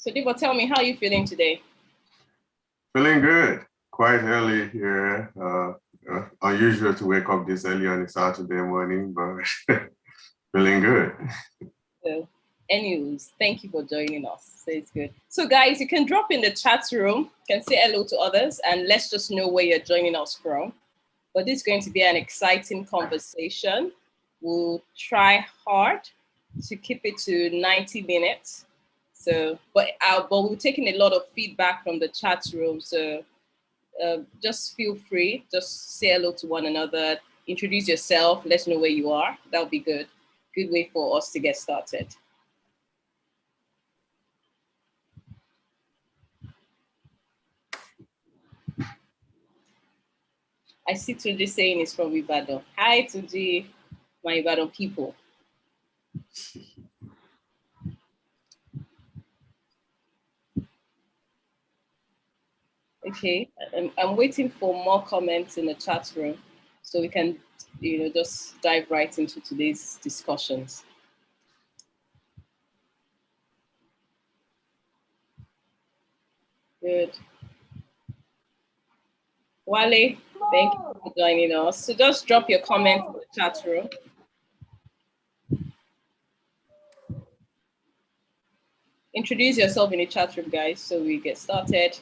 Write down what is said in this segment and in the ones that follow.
So Debo, tell me, how are you feeling today? Feeling good. Quite early here. Unusual to wake up this early on a Saturday morning, but feeling good. So, anyways, thank you for joining us. So it's good. So guys, you can drop in the chat room, you can say hello to others, and let's just know where you're joining us from. But this is going to be an exciting conversation. We'll try hard to keep it to 90 minutes. So, but we're taking a lot of feedback from the chat room. So just feel free, just say hello to one another, introduce yourself, let us know where you are. That'll be good. Good way for us to get started. I see Tunji saying it's from Ibadan. Hi, Tunji, my Ibadan people. Okay, I'm waiting for more comments in the chat room so we can, just dive right into today's discussions. Good. Wale, thank you for joining us. So just drop your comments in the chat room. Introduce yourself in the chat room, guys, so we get started.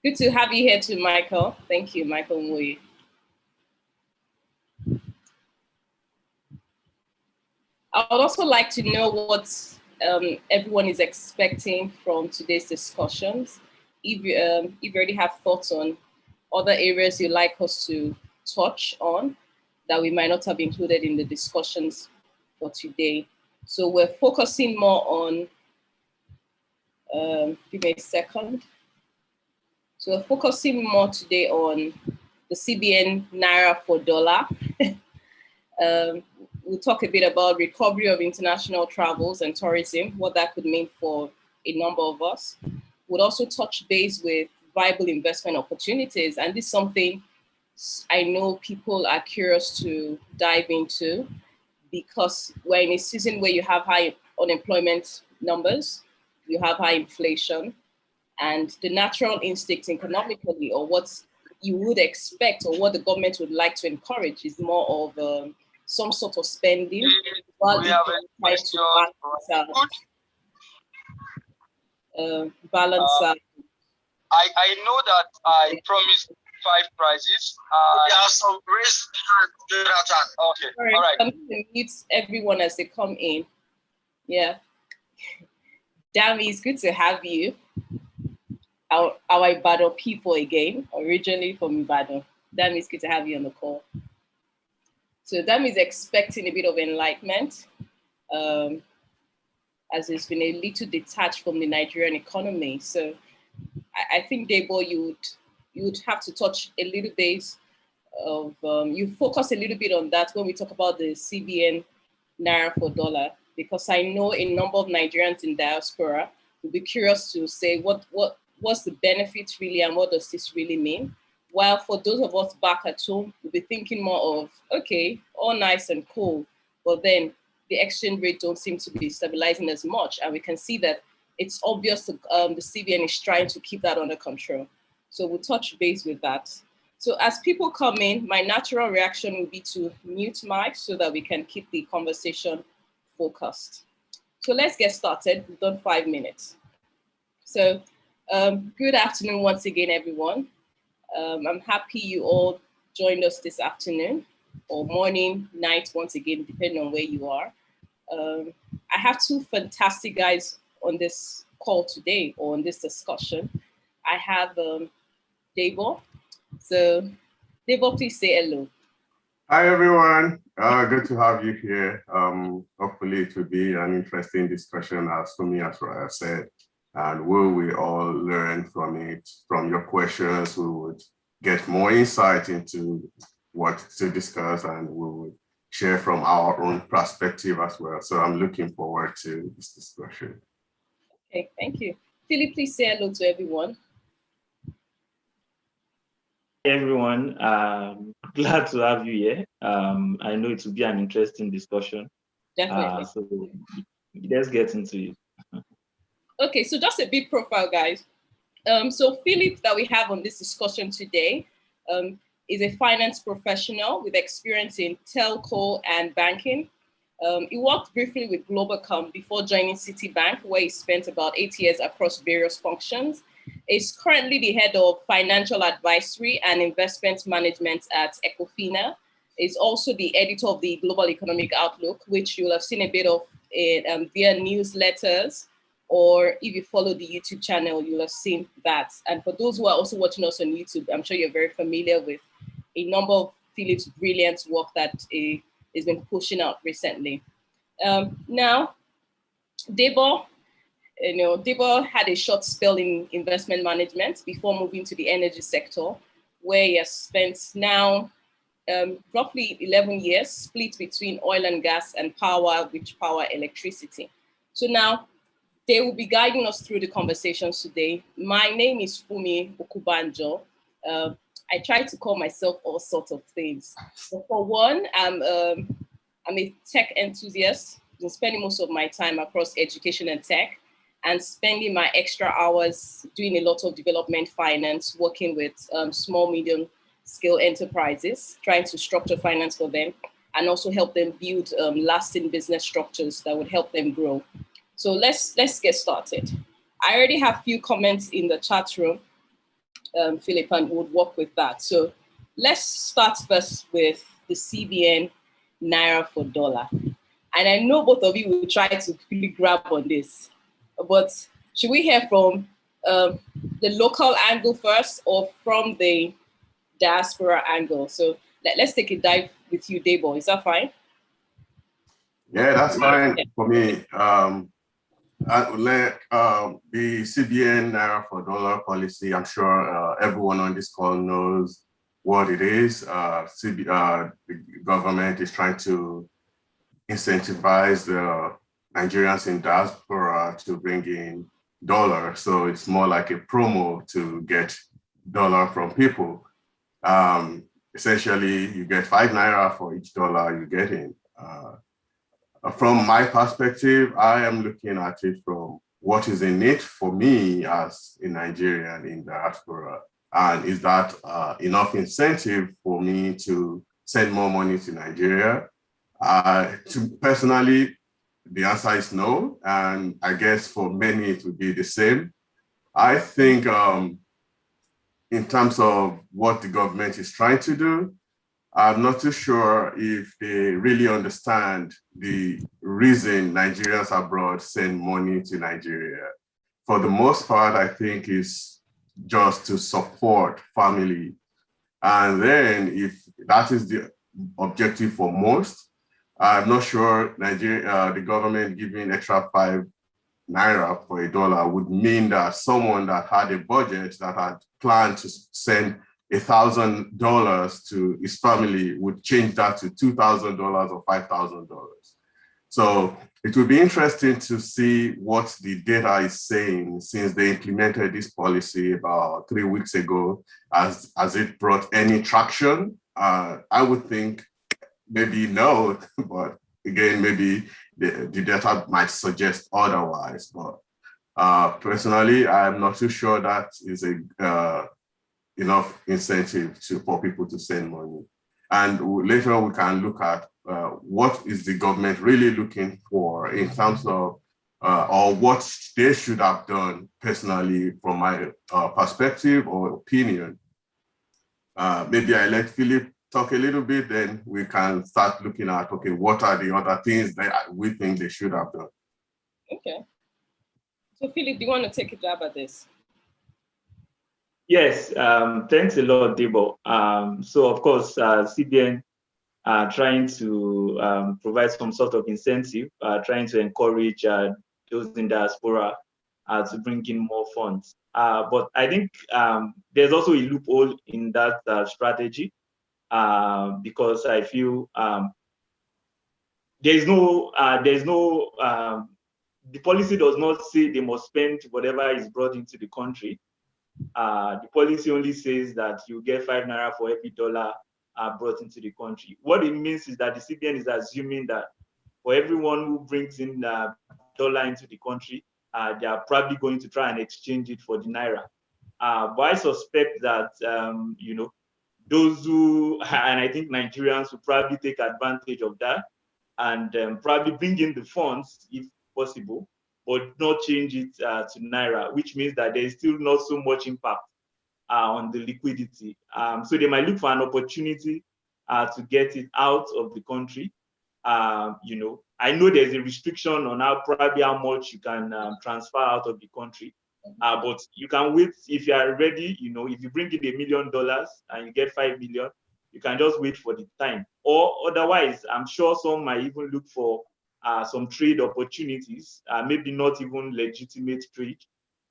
Good to have you here too, Michael. Thank you, Michael Mui. I would also like to know what everyone is expecting from today's discussions. If you already have thoughts on other areas you'd like us to touch on that we might not have included in the discussions for today. So we're focusing more on, give me a second. So we're focusing more today on the CBN Naira for dollar. We'll talk a bit about recovery of international travels and tourism, what that could mean for a number of us. We'll also touch base with viable investment opportunities. And this is something I know people are curious to dive into because we're in a season where you have high unemployment numbers, you have high inflation, and the natural instinct economically, or what you would expect or what the government would like to encourage, is more of some sort of spending while we try to balance out. I know that I promised 5 prizes. There are some raised hands. Okay, sorry, all right. I'm going to mute everyone as they come in. Yeah. Dami, it's good to have you. Our Ibadan people again, originally from Ibadan. Dami, it's good to have you on the call. So Dami is expecting a bit of enlightenment, as it's been a little detached from the Nigerian economy. So I think, Debo, you would have to touch a little bit of, you focus a little bit on that when we talk about the CBN Naira for dollar, because I know a number of Nigerians in diaspora will be curious to say what's the benefit really and what does this really mean? While for those of us back at home, we'll be thinking more of, okay, all nice and cool, but then the exchange rate don't seem to be stabilizing as much. And we can see that it's obvious that the CBN is trying to keep that under control. So we'll touch base with that. So as people come in, my natural reaction will be to mute mics so that we can keep the conversation focused. So let's get started. We've done 5 minutes. So good afternoon once again, everyone. I'm happy you all joined us this afternoon or morning, night, once again, depending on where you are. I have 2 fantastic guys on this call today, or on this discussion. I have Debo. So Debo, please say hello. Hi, everyone. Good to have you here. Hopefully it will be an interesting discussion, as for me, as I said. And will we all learn from it, from your questions? We would get more insight into what to discuss, and we would share from our own perspective as well. So I'm looking forward to this discussion. Okay, thank you. Philip, please say hello to everyone. Hey everyone, glad to have you here. I know it will be an interesting discussion. Definitely. So let's get into it. Okay, so just a big profile, guys. So Philip that we have on this discussion today um, is a finance professional with experience in telco and banking. He worked briefly with Globacom before joining Citibank, where he spent about 8 years across various functions. He's currently the head of financial advisory and investment management at Ecofina. He's also the editor of the Global Economic Outlook, which you'll have seen a bit of via newsletters, or if you follow the YouTube channel, you'll have seen that. And for those who are also watching us on YouTube, I'm sure you're very familiar with a number of Philip's brilliant work that he's been pushing out recently. Now, Debo, Debo had a short spell in investment management before moving to the energy sector, where he has spent now roughly 11 years split between oil and gas and power, which power electricity. So now they will be guiding us through the conversations today. My name is Fumi Okubanjo. I try to call myself all sorts of things. So for one, I'm a tech enthusiast. I've been spending most of my time across education and tech, and spending my extra hours doing a lot of development finance, working with small, medium scale enterprises, trying to structure finance for them, and also help them build lasting business structures that would help them grow. So let's get started. I already have a few comments in the chat room, Philip, and would work with that. So let's start first with the CBN Naira for dollar. And I know both of you will try to quickly grab on this, but should we hear from the local angle first or from the diaspora angle? So let's take a dive with you, Debo. Is that fine? Yeah, that's fine for me. The CBN Naira for dollar policy, I'm sure everyone on this call knows what it is. The government is trying to incentivize the Nigerians in diaspora to bring in dollar. So it's more like a promo to get dollar from people. Essentially, you get 5 Naira for each dollar you get in. From my perspective, I am looking at it from what is in it for me as a Nigerian in diaspora. And is that enough incentive for me to send more money to Nigeria? Personally, the answer is no. And I guess for many, it would be the same. I think in terms of what the government is trying to do, I'm not too sure if they really understand the reason Nigerians abroad send money to Nigeria. For the most part, I think it's just to support family. And then if that is the objective for most, I'm not sure the government giving extra 5 Naira for a dollar would mean that someone that had a budget that had planned to send $1,000 to his family would change that to $2,000 or $5,000. So it will be interesting to see what the data is saying since they implemented this policy about 3 weeks ago. Has it brought any traction? I would think maybe no, but again, maybe the data might suggest otherwise. But personally, I'm not too sure that is enough incentive for people to send money. And later we can look at what is the government really looking for in terms of, or what they should have done personally from my perspective or opinion. Maybe I let Philip talk a little bit, then we can start looking at, okay, what are the other things that we think they should have done? Okay. So Philip, do you want to take a jab at this? Yes, thanks a lot, Debo. So of course, CBN are trying to provide some sort of incentive, trying to encourage those in diaspora to bring in more funds. But I think there's also a loophole in that strategy because I feel the policy does not say they must spend whatever is brought into the country. The policy only says that you get 5 Naira for every dollar brought into the country. What it means is that the CBN is assuming that for everyone who brings in dollar into the country, they are probably going to try and exchange it for the naira. But I suspect that, those who, and I think Nigerians will probably take advantage of that and probably bring in the funds if possible, but not change it to naira, which means that there is still not so much impact on the liquidity. So they might look for an opportunity to get it out of the country. I know there's a restriction on how much you can transfer out of the country. But you can wait if you are ready, if you bring in $1 million and you get 5 million, you can just wait for the time. Or otherwise, I'm sure some might even look for some trade opportunities, maybe not even legitimate trade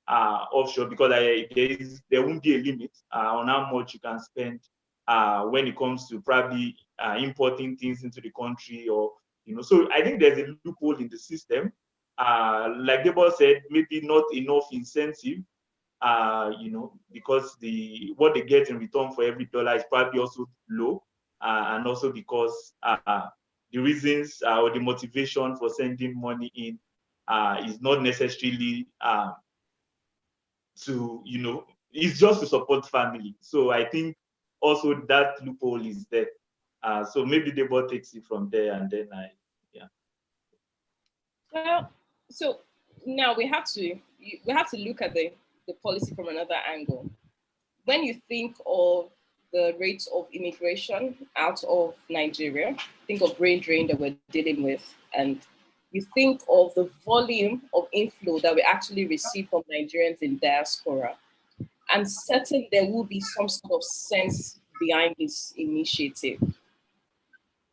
offshore, because there won't be a limit on how much you can spend when it comes to probably importing things into the country, or so I think there's a loophole in the system. Like Debo said, maybe not enough incentive, because what they get in return for every dollar is probably also low, and also because the reasons or the motivation for sending money in is not necessarily it's just to support family. So I think also that loophole is there. So maybe Debo takes it from there, and then Well, so now we have to look at the policy from another angle. When you think of the rates of immigration out of Nigeria, think of brain drain that we're dealing with, and you think of the volume of inflow that we actually receive from Nigerians in diaspora, I'm certain there will be some sort of sense behind this initiative.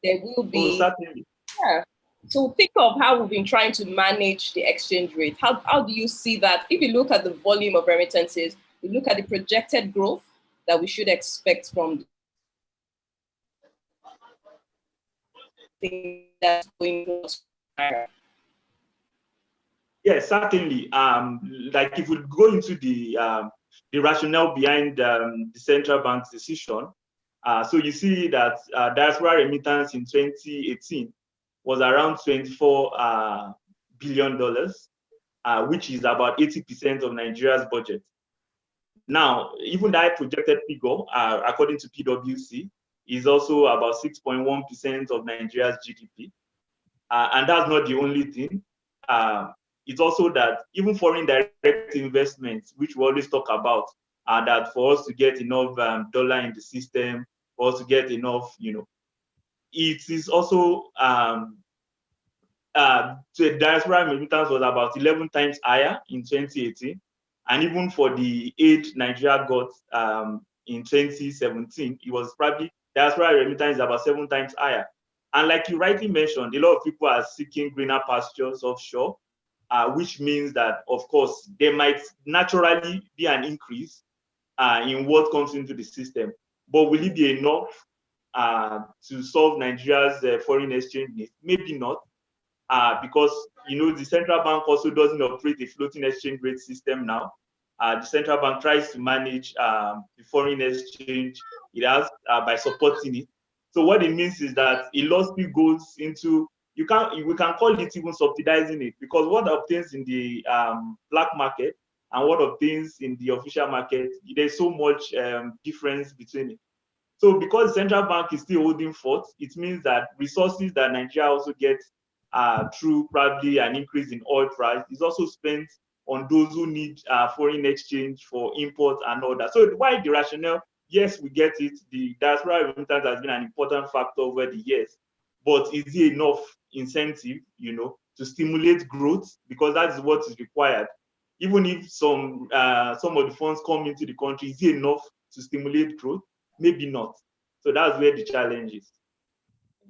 There will be. Oh, certainly. Yeah. So think of how we've been trying to manage the exchange rate. How do you see that? If you look at the volume of remittances, you look at the projected growth that we should expect from things that's going on. Yes, certainly. Like if we go into the rationale behind the central bank's decision, so you see that diaspora remittance in 2018 was around $24 billion, which is about 80% of Nigeria's budget. Now, even that projected figure, according to PwC, is also about 6.1% of Nigeria's GDP. And that's not the only thing. It's also that even foreign direct investments, which we always talk about, that for us to get enough dollar in the system, for us to get enough, it is also the diaspora remittance was about 11 times higher in 2018, and even for the aid Nigeria got in 2017, it was probably diaspora remittance is about 7 times higher. And like you rightly mentioned, a lot of people are seeking greener pastures offshore, which means that, of course, there might naturally be an increase in what comes into the system. But will it be enough to solve Nigeria's foreign exchange needs? Maybe not, because the central bank also doesn't operate a floating exchange rate system now. The central bank tries to manage the foreign exchange it has by supporting it. So what it means is that a lot still goes into, we can call it even subsidizing it, because what obtains in the black market and what obtains in the official market, there's so much difference between it. So because the central bank is still holding forth, it means that resources that Nigeria also gets through probably an increase in oil price is also spent on those who need foreign exchange for import and all that. So why the rationale? Yes, we get it. The diaspora remittance has been an important factor over the years, but is it enough incentive, to stimulate growth? Because that is what is required. Even if some of the funds come into the country, is it enough to stimulate growth? Maybe not. So that's where the challenge is.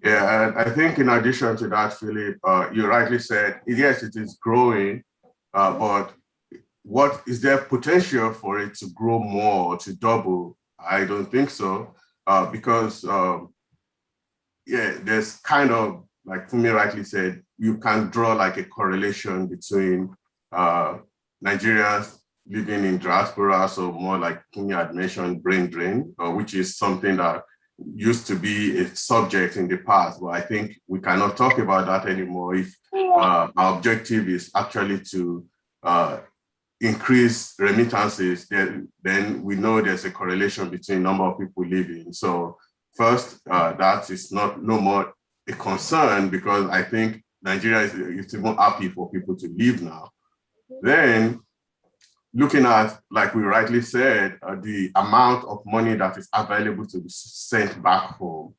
Yeah, and I think in addition to that, Philip, you rightly said, yes, it is growing, but what is there potential for it to grow more, to double? I don't think so, because there's kind of, like Fumi rightly said, you can draw like a correlation between Nigerians living in diaspora, so more like Fumi had mentioned, brain drain, which is something that used to be a subject in the past, but I think we cannot talk about that anymore if our objective is actually to increase remittances, then we know there's a correlation between number of people leaving. So first, that is no more a concern, because I think Nigeria is even happy for people to leave now. Then looking at, like we rightly said, the amount of money that is available to be sent back home.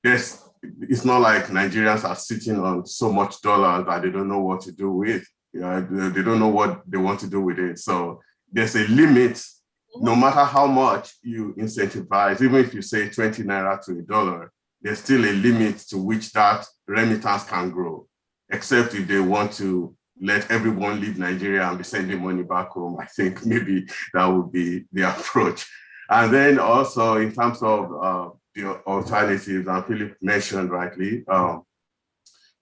It's not like Nigerians are sitting on so much dollars that they don't know what to do with. They don't know what they want to do with it. So there's a limit, no matter how much you incentivize, even if you say 20 naira to $1, there's still a limit to which that remittance can grow, except if they want to let everyone leave Nigeria and be sending money back home. I think maybe that would be the approach. And then also in terms of the alternatives, and Philip mentioned rightly,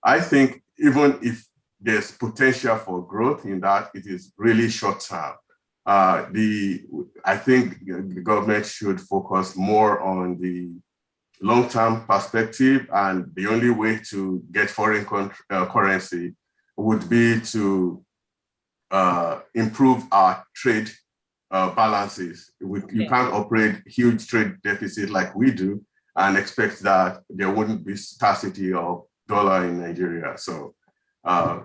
I think even if there's potential for growth in that, it is really short term. I think the government should focus more on the long-term perspective, and the only way to get foreign currency would be to improve our trade balances. You can't operate huge trade deficit like we do and expect that there wouldn't be scarcity of dollar in Nigeria. So a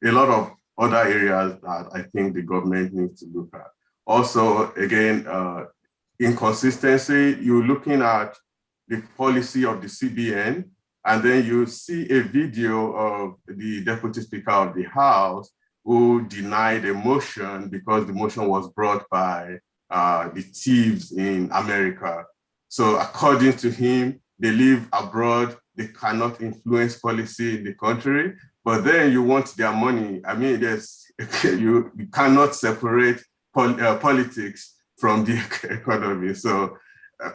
lot of other areas that I think the government needs to look at. Also, again, inconsistency, you're looking at the policy of the CBN, and then you see a video of the Deputy Speaker of the House who denied a motion because the motion was brought by the thieves in America. So according to him, they live abroad, they cannot influence policy in the country, but then you want their money. I mean, you cannot separate politics from the economy. So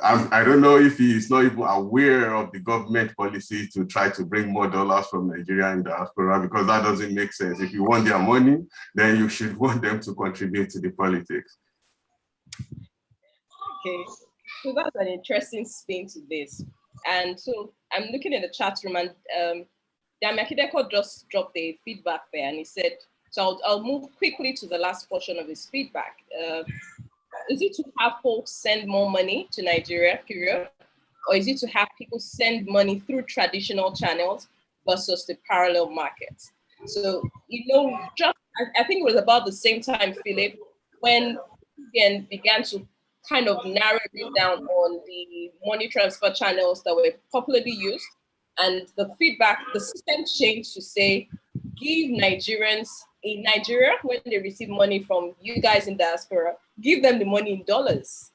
I don't know if he is not even aware of the government policy to try to bring more dollars from Nigeria in diaspora, because that doesn't make sense. If you want their money, then you should want them to contribute to the politics. Okay, so that's an interesting spin to this. And so I'm looking at the chat room, and Damakideko just dropped a feedback there, and he said, so I'll move quickly to the last portion of his feedback. Is it to have folks send more money to Nigeria, period? Or is it to have people send money through traditional channels versus the parallel market? So, I think it was about the same time, Philip, when CBN began to kind of narrow it down on the money transfer channels that were popularly used. And the system changed to say, give Nigerians in Nigeria, when they receive money from you guys in diaspora, give them the money in dollars.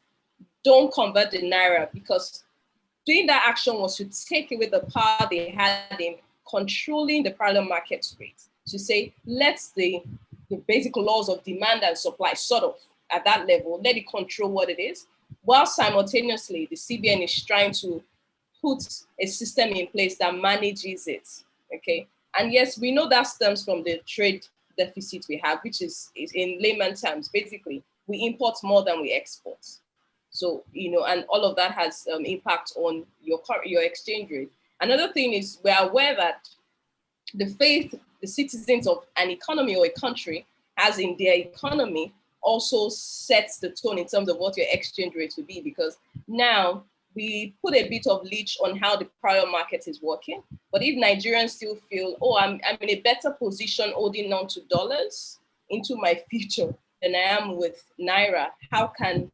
Don't convert the naira, because doing that action was to take away the power they had in controlling the parallel market rate, to say, let's the basic laws of demand and supply sort of at that level, let it control what it is, while simultaneously the CBN is trying to put a system in place that manages it, okay? And yes, we know that stems from the trade deficit we have, which is in layman terms, basically, we import more than we export. So, and all of that has impact on your exchange rate. Another thing is, we're aware that the faith the citizens of an economy or a country has in their economy also sets the tone in terms of what your exchange rate will be, because now we put a bit of leash on how the parallel market is working. But if Nigerians still feel, oh, I'm in a better position holding on to dollars into my future than I am with Naira, how can...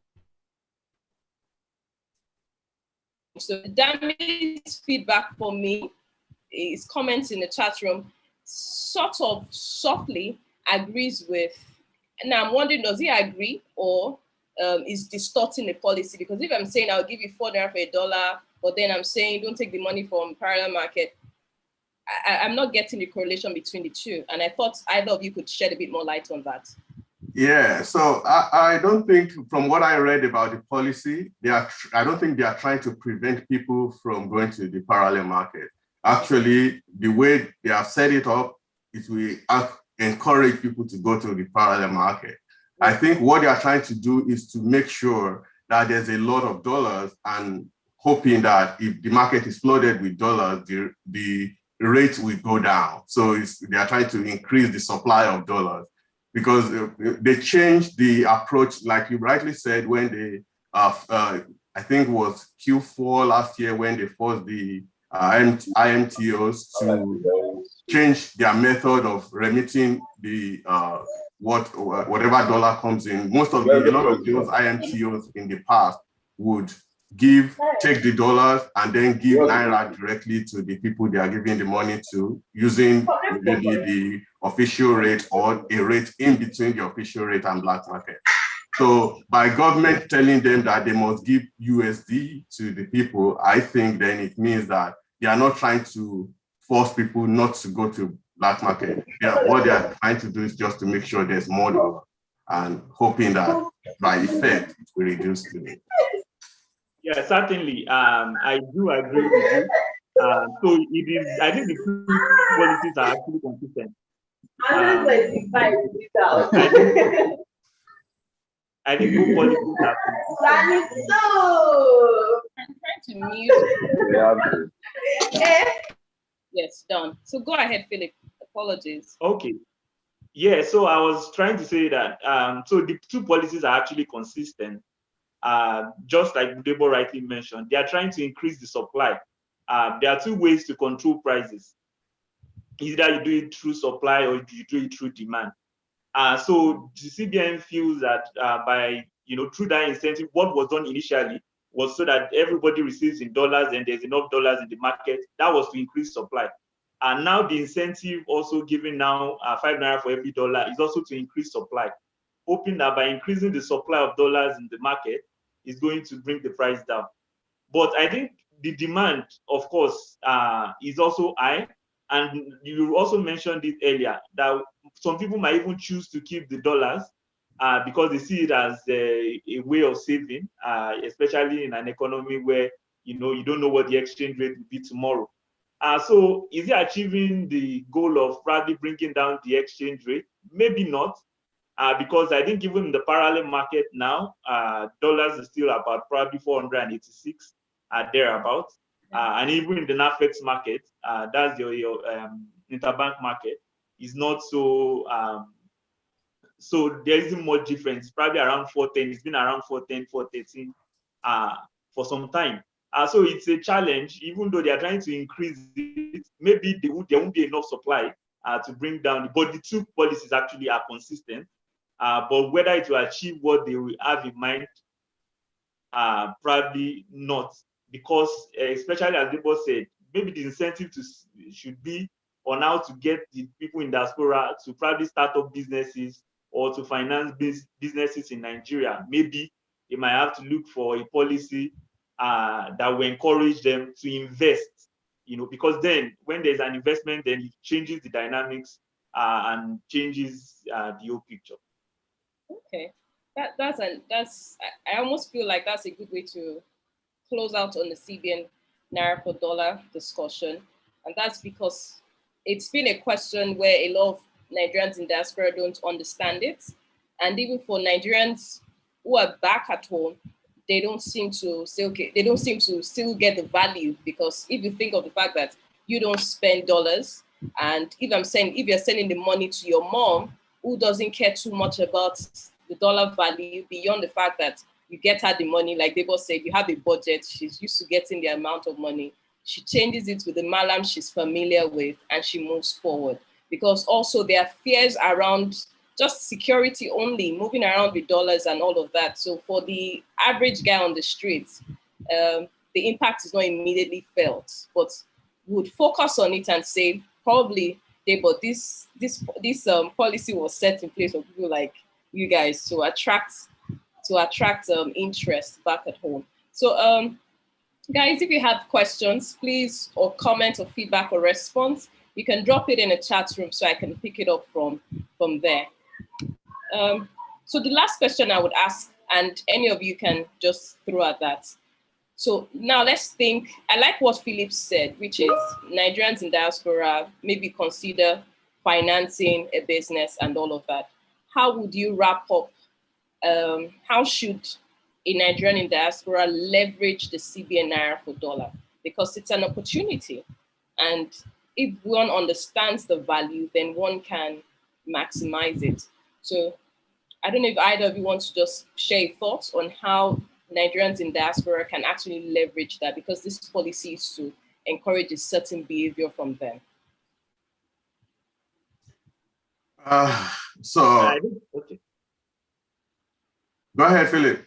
So Dami's feedback for me is comments in the chat room sort of softly agrees with, and I'm wondering, does he agree or is distorting the policy? Because if I'm saying I'll give you $4 for $1, but then I'm saying don't take the money from parallel market, I'm not getting the correlation between the two. And I thought either of you could shed a bit more light on that. Yeah, so I don't think, from what I read about the policy, I don't think they are trying to prevent people from going to the parallel market. Actually, the way they have set it up, it will encourage people to go to the parallel market. I think what they are trying to do is to make sure that there's a lot of dollars, and hoping that if the market is flooded with dollars, the rate will go down. So they are trying to increase the supply of dollars, because they changed the approach, like you rightly said, when they, I think it was Q4 last year, when they forced the IMTOs to change their method of remitting the whatever dollar comes in. A lot of those IMTOs in the past would take the dollars and then give Naira directly to the people they are giving the money to, using maybe the official rate or a rate in between the official rate and black market. So by government telling them that they must give USD to the people, I think then it means that they are not trying to force people not to go to black market. What they are trying to do is just to make sure there's more dollar, and hoping that by effect it will reduce the. Yeah, certainly. I do agree with you. So it is. I think the two policies are actually consistent. I think both policies are consistent. I'm trying to mute. Yes, done. So go ahead, Philip. Apologies. Okay. Yeah. So I was trying to say that. So the two policies are actually consistent. Just like Debo rightly mentioned, they are trying to increase the supply. There are two ways to control prices. Either you do it through supply or you do it through demand. So the CBN feels that by, through that incentive, what was done initially was so that everybody receives in dollars and there's enough dollars in the market. That was to increase supply. And now the incentive also given now 5 naira for every dollar is also to increase supply, hoping that by increasing the supply of dollars in the market is going to bring the price down. But I think the demand, of course, is also high. And you also mentioned it earlier that some people might even choose to keep the dollars because they see it as a way of saving, especially in an economy where you don't know what the exchange rate will be tomorrow. So is it achieving the goal of probably bringing down the exchange rate? Maybe not, because I think even in the parallel market now, dollars is still about probably 486 thereabouts. And even in the NAFEX market, that's your interbank market, is not so, so there isn't much difference, probably around 410. It's been around 410, 413 for some time. So it's a challenge, even though they are trying to increase it, maybe there won't be enough supply to bring down, but the two policies actually are consistent. But whether it will achieve what they will have in mind, probably not, because especially as Debo said, maybe the incentive should be on how to get the people in diaspora to probably start up businesses or to finance businesses in Nigeria. Maybe they might have to look for a policy that will encourage them to invest, because then when there's an investment, then it changes the dynamics and changes the whole picture. Okay, I almost feel like that's a good way to close out on the CBN Naira for dollar discussion, and that's because it's been a question where a lot of Nigerians in diaspora don't understand it, and even for Nigerians who are back at home, they don't seem to still get the value, because if you think of the fact that you don't spend dollars, and if you're sending the money to your mom, who doesn't care too much about the dollar value beyond the fact that you get her the money, like Debo said, you have a budget, she's used to getting the amount of money. She changes it with the malam she's familiar with, and she moves forward. Because also there are fears around just security only, moving around with dollars and all of that. So for the average guy on the streets, the impact is not immediately felt, but would focus on it and say, probably, but this policy was set in place for people like you guys to attract interest back at home. So guys, if you have questions, please, or comment or feedback or response, you can drop it in a chat room so I can pick it up from there. So the last question I would ask, and any of you can just throw at that. So now let's think, I like what Philip said, which is Nigerians in diaspora maybe consider financing a business and all of that. How would you wrap up? How should a Nigerian in diaspora leverage the CBN Naira for dollar? Because it's an opportunity. And if one understands the value, then one can maximize it. So I don't know if either of you want to just share thoughts on how Nigerians in diaspora can actually leverage that, because this policy is to encourage a certain behavior from them. Okay. Go ahead, Philip.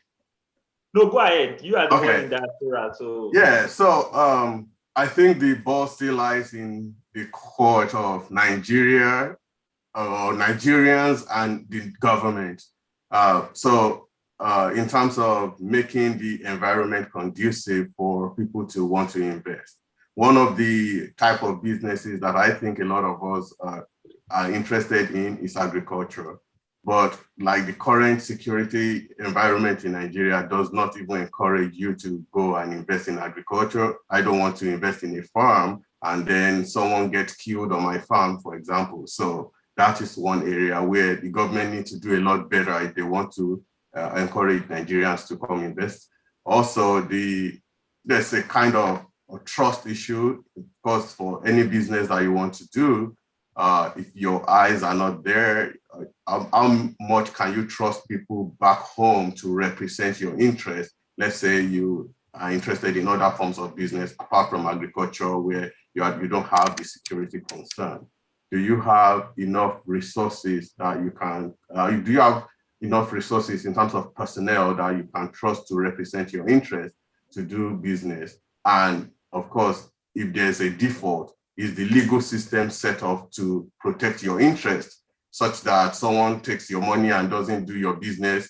No, go ahead. You are the Okay. one in diaspora, so yeah. So I think the ball still lies in the court of Nigeria or Nigerians and the government. In terms of making the environment conducive for people to want to invest. One of the type of businesses that I think a lot of us are interested in is agriculture. But like the current security environment in Nigeria does not even encourage you to go and invest in agriculture. I don't want to invest in a farm and then someone gets killed on my farm, for example. So that is one area where the government needs to do a lot better if they want to encourage Nigerians to come invest. Also, there's a kind of a trust issue, because for any business that you want to do, if your eyes are not there, how much can you trust people back home to represent your interest? Let's say you are interested in other forms of business apart from agriculture, where you don't have the security concern. Do you have enough resources that you can, do you have enough resources in terms of personnel that you can trust to represent your interest to do business? And of course, if there's a default, is the legal system set up to protect your interest, such that someone takes your money and doesn't do your business?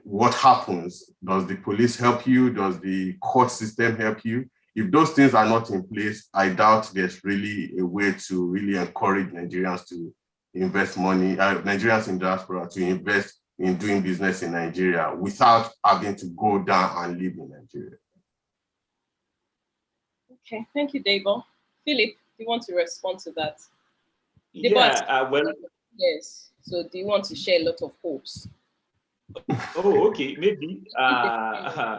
What happens? Does the police help you? Does the court system help you? If those things are not in place, I doubt there's really a way to really encourage Nigerians to invest money, Nigerians in diaspora to invest in doing business in Nigeria without having to go down and live in Nigeria. Okay, thank you, Debo. Philip, do you want to respond to that? Yeah, well, yes. So do you want to share a lot of hopes? Oh, okay, maybe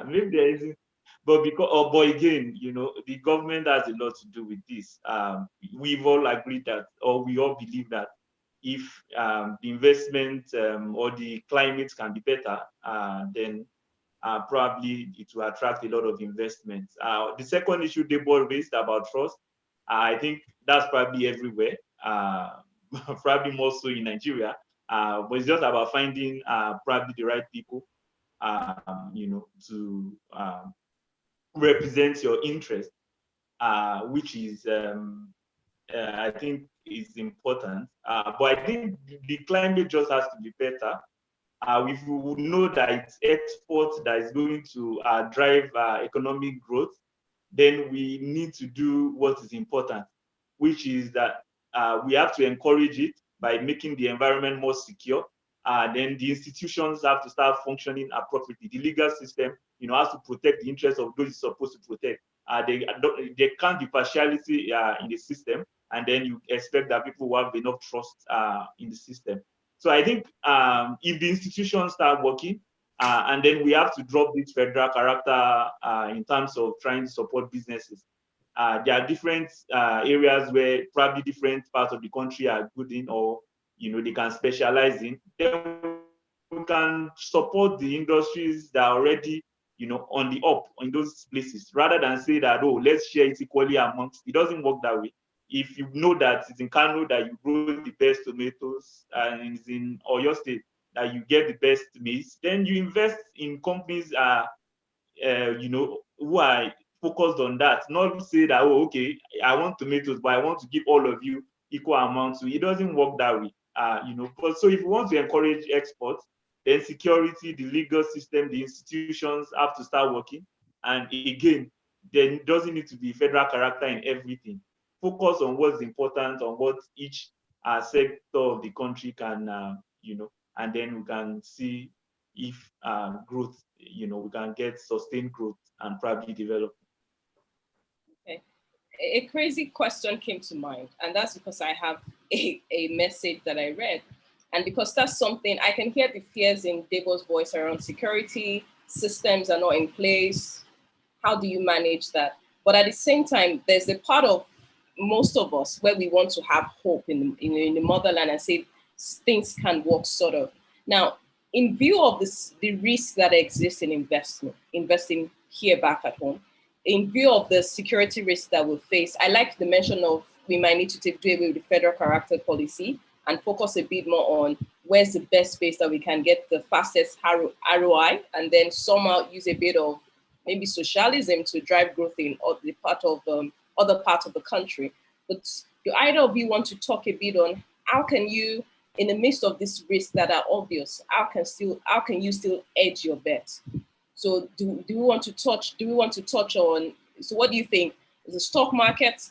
maybe there isn't, but because but again, the government has a lot to do with this. We've all agreed that, or we all believe that, if the investment or the climate can be better, then probably it will attract a lot of investments. The second issue Debo raised about trust, I think that's probably everywhere, probably more so in Nigeria. But it's just about finding probably the right people, to represent your interest, which is, I think, is important. But I think the climate just has to be better. If we would know that it's export that is going to drive economic growth, then we need to do what is important, which is that we have to encourage it by making the environment more secure. Then the institutions have to start functioning appropriately. The legal system, has to protect the interests of those it's supposed to protect. There can't be partiality in the system, and then you expect that people will have enough trust in the system. So I think if the institutions start working, and then we have to drop this federal character in terms of trying to support businesses. There are different areas where probably different parts of the country are good in, or they can specialize in. Then we can support the industries that are already on the up in those places, rather than say that, oh, let's share it equally amongst. It doesn't work that way. If you know that it's in Kano that you grow the best tomatoes, and it's in Oyo State that you get the best maize, then you invest in companies who are focused on that. Not say that, oh, okay, I want tomatoes, but I want to give all of you equal amounts. So it doesn't work that way. But so if you want to encourage exports, then security, the legal system, the institutions have to start working. And again, there doesn't need to be federal character in everything. Focus on what's important, on what each sector of the country can, and then we can see if growth, we can get sustained growth and probably develop. Okay. A crazy question came to mind, and that's because I have a message that I read. And because that's something, I can hear the fears in Debo's voice around security, systems are not in place. How do you manage that? But at the same time, there's a part of most of us where we want to have hope in the motherland and say, things can work sort of. Now, in view of this, the risk that exists in investing here back at home, in view of the security risk that we face, I like the mention of we might need to do away with the federal character policy and focus a bit more on where's the best space that we can get the fastest ROI, and then somehow use a bit of maybe socialism to drive growth in other parts of the country. But do either of you want to talk a bit on how can you, in the midst of these risks that are obvious, how can you still edge your bet? So do we want to touch on, so what do you think? Is the stock market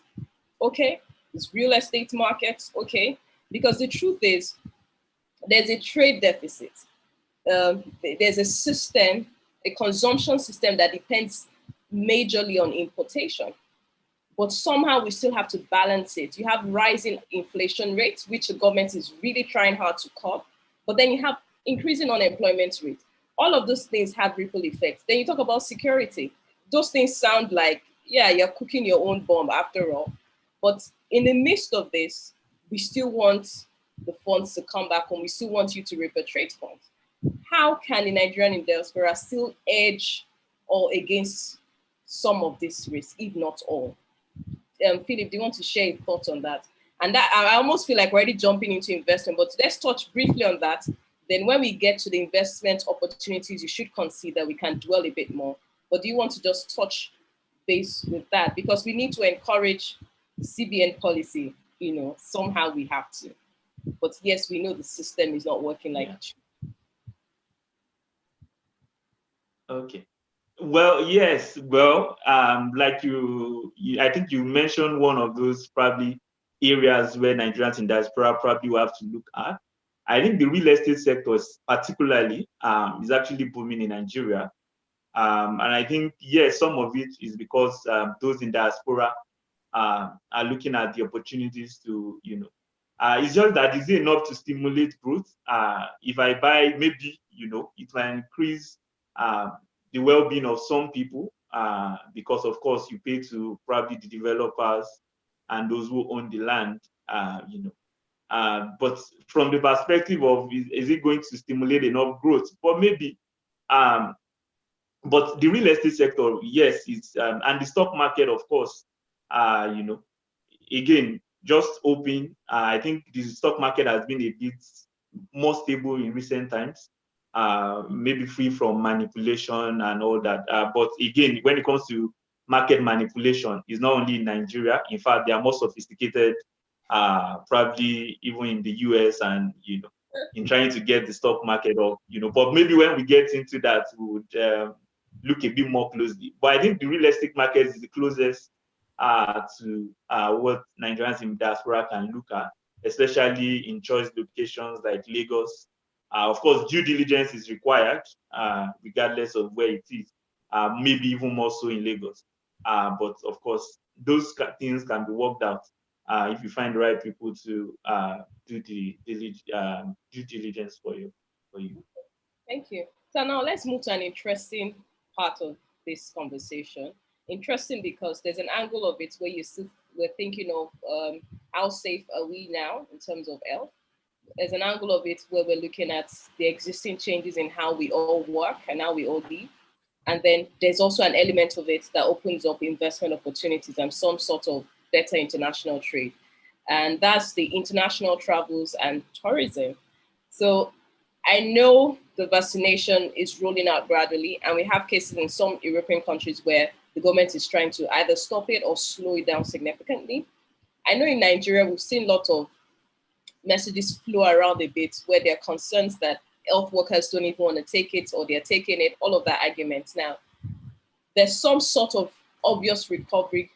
okay? Is real estate market okay? Because the truth is, there's a trade deficit. There's a system, a consumption system that depends majorly on importation. But somehow we still have to balance it. You have rising inflation rates, which the government is really trying hard to curb. But then you have increasing unemployment rate. All of those things have ripple effects. Then you talk about security. Those things sound like, yeah, you're cooking your own bomb after all. But in the midst of this, we still want the funds to come back home. We still want you to repatriate funds. How can the Nigerian diaspora still edge or against some of this risk, if not all? Philip, do you want to share your thoughts on that? And that I almost feel like we're already jumping into investment, but let's touch briefly on that. Then when we get to the investment opportunities, you should consider we can dwell a bit more. But do you want to just touch base with that? Because we need to encourage CBN policy, somehow we have to. But yes, we know the system is not working like it should. Okay. Well, yes. Well, like I think you mentioned one of those probably areas where Nigerians in diaspora probably will have to look at. I think the real estate sector particularly is actually booming in Nigeria. And I think, yes, some of it is because those in diaspora are looking at the opportunities to, it's just that is it enough to stimulate growth? If I buy, maybe, it might increase the well-being of some people because, of course, you pay to probably the developers and those who own the land, but from the perspective of is it going to stimulate enough growth? But maybe, but the real estate sector, yes, it's and the stock market, of course, again, just open. I think the stock market has been a bit more stable in recent times, maybe free from manipulation and all that. But again, when it comes to market manipulation, it's not only in Nigeria. In fact, they are more sophisticated, probably even in the US and, in trying to get the stock market up, But maybe when we get into that, we would look a bit more closely. But I think the real estate market is the closest to what Nigerians in diaspora can look at, especially in choice locations like Lagos. Of course, due diligence is required, regardless of where it is, maybe even more so in Lagos. But of course, those things can be worked out if you find the right people to do the due diligence for you. Thank you. So now let's move to an interesting part of this conversation. Interesting because there's an angle of it where we're thinking of how safe are we now in terms of health. There's an angle of it where we're looking at the existing changes in how we all work and how we all live. And then there's also an element of it that opens up investment opportunities and some sort of better international trade. And that's the international travels and tourism. So I know the vaccination is rolling out gradually, and we have cases in some European countries where the government is trying to either stop it or slow it down significantly. I know in Nigeria, we've seen lots of messages flow around a bit where there are concerns that health workers don't even want to take it or they're taking it, all of that arguments. Now, there's some sort of obvious recovery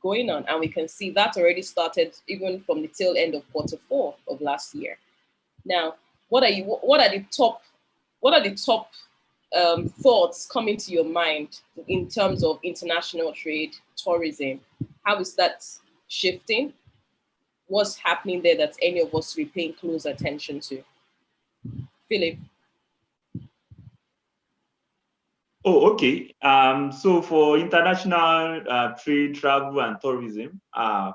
going on, and we can see that already started even from the tail end of Q4 of last year. Now, what are the top thoughts coming to your mind in terms of international trade, tourism? How is that shifting? What's happening there that any of us will be paying close attention to? Philip. Oh, okay. So for international trade, travel, and tourism, I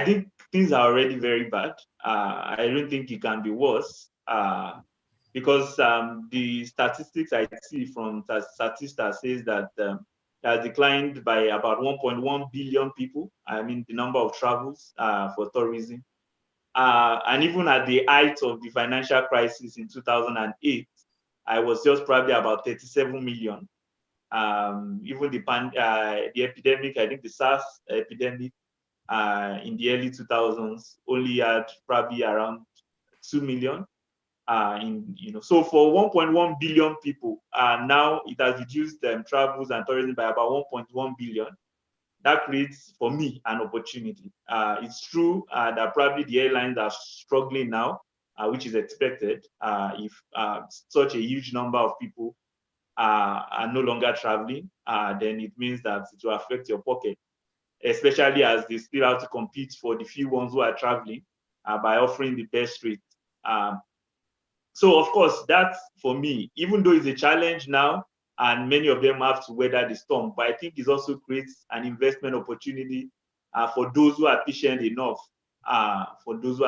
think things are already very bad. I don't think it can be worse because the statistics I see from Statista says that it has declined by about 1.1 billion people. I mean, the number of travels for tourism. And even at the height of the financial crisis in 2008, I was just probably about 37 million. Even the epidemic, I think the SARS epidemic in the early 2000s only had probably around 2 million. So for 1.1 billion people, now it has reduced travels and tourism by about 1.1 billion. That creates, for me, an opportunity. It's true that probably the airlines are struggling now, which is expected if such a huge number of people are no longer traveling, then it means that it will affect your pocket, especially as they still have to compete for the few ones who are traveling by offering the best rate. So of course, that's for me, even though it's a challenge now, and many of them have to weather the storm, but I think it also creates an investment opportunity for those who are patient enough, those who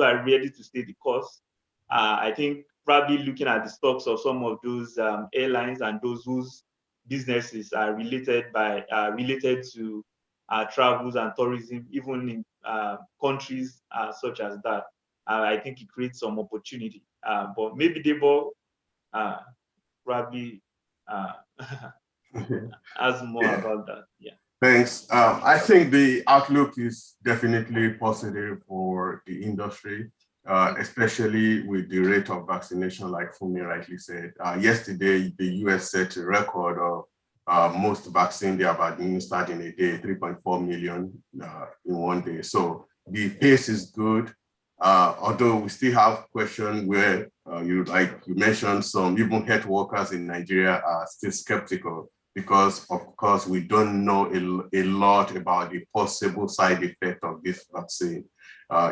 are ready to stay the course. I think probably looking at the stocks of some of those airlines and those whose businesses are related to travels and tourism, even in countries such as that. I think it creates some opportunity. But maybe Debo probably has more about that. Yeah. Thanks. I think the outlook is definitely positive for the industry, especially with the rate of vaccination, like Fumi rightly said. Yesterday, the US set a record of most vaccine they have administered in a day, 3.4 million in one day. So the pace is good. Although we still have questions where you mentioned, some even health workers in Nigeria are still skeptical because, of course, we don't know a lot about the possible side effect of this vaccine.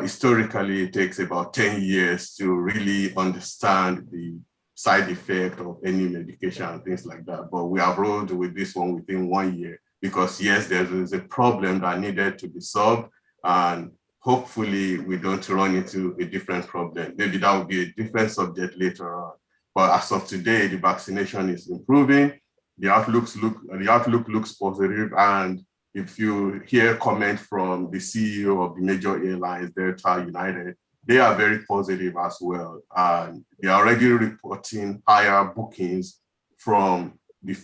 Historically, it takes about 10 years to really understand the side effect of any medication and things like that. But we have rolled with this one within 1 year because, yes, there is a problem that needed to be solved, and hopefully we don't run into a different problem. Maybe that will be a different subject later on. But as of today, the vaccination is improving. The outlook looks positive. And if you hear comment from the CEO of the major airlines, Delta, United, they are very positive as well. And they are already reporting higher bookings from the,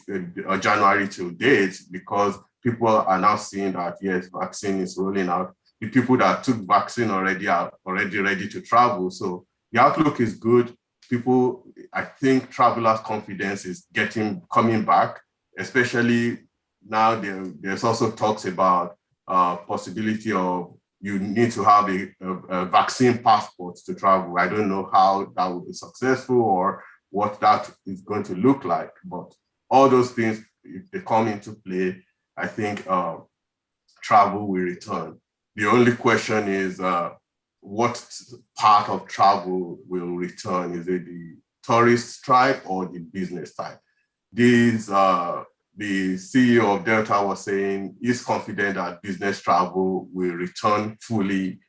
January to date because people are now seeing that, yes, vaccine is rolling out. The people that took vaccine already are already ready to travel. So the outlook is good. People, I think travelers' confidence is coming back, especially now there's also talks about possibility of you need to have a vaccine passport to travel. I don't know how that will be successful or what that is going to look like, but all those things, if they come into play, I think travel will return. The only question is what part of travel will return? Is it the tourist type or the business type? The CEO of Delta was saying he's confident that business travel will return fully.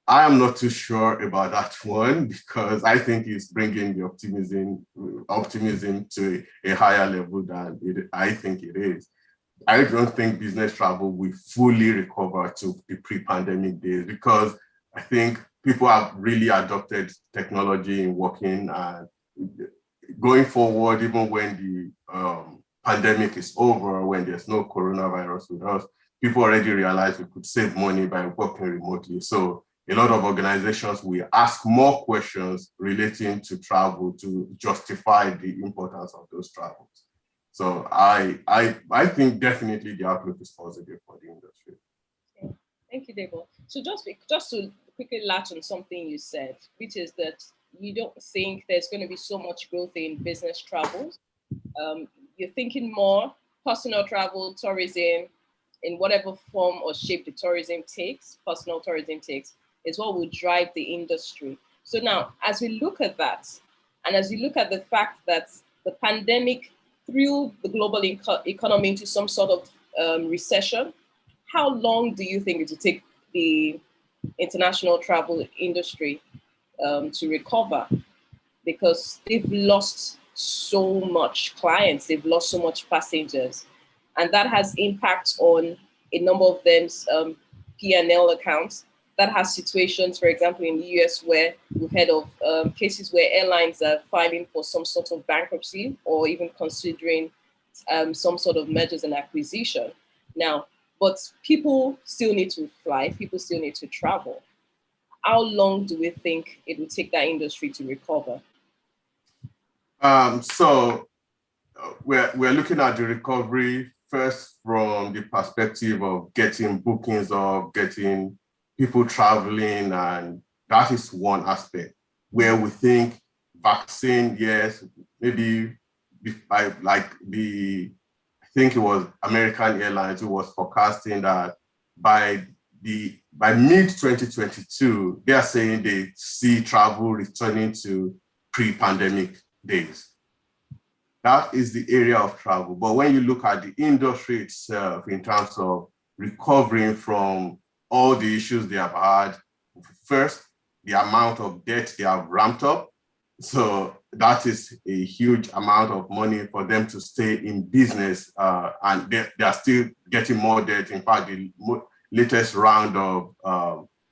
I am not too sure about that one because I think it's bringing the optimism to a higher level than I think it is. I don't think business travel will fully recover to the pre-pandemic days because I think people have really adopted technology in working, and going forward, even when the pandemic is over, when there's no coronavirus with us, people already realize we could save money by working remotely. So a lot of organizations will ask more questions relating to travel to justify the importance of those travels. So I think definitely the outlook is positive for the industry. Okay. Thank you, Debo. So just to quickly latch on something you said, which is that you don't think there's going to be so much growth in business travels. You're thinking more personal travel, tourism, in whatever form or shape the tourism takes, personal tourism takes, is what will drive the industry. So now, as we look at that, and as we look at the fact that the pandemic threw the global economy into some sort of recession, how long do you think it will take the international travel industry to recover, because they've lost so much clients, they've lost so much passengers, and that has impact on a number of them's P&L accounts. That has situations, for example, in the US, where we've heard of cases where airlines are filing for some sort of bankruptcy or even considering some sort of mergers and acquisition. Now, but people still need to fly, people still need to travel. How long do we think it will take that industry to recover? So we're looking at the recovery first from the perspective of getting bookings, of getting people traveling, and that is one aspect where we think vaccine, yes, maybe I think it was American Airlines who was forecasting that by mid 2022, they are saying they see travel returning to pre-pandemic days. That is the area of travel. But when you look at the industry itself in terms of recovering from all the issues they have had, first, the amount of debt they have ramped up. So that is a huge amount of money for them to stay in business, and they are still getting more debt. In fact, the latest round of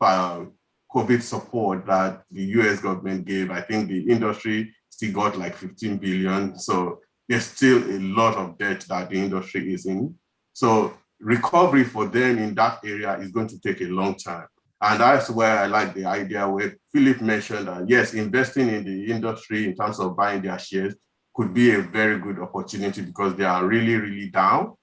COVID support that the US government gave, I think the industry still got like 15 billion. So there's still a lot of debt that the industry is in. So recovery for them in that area is going to take a long time. And that's where I like the idea where Philip mentioned that, yes, investing in the industry in terms of buying their shares could be a very good opportunity because they are really, really down.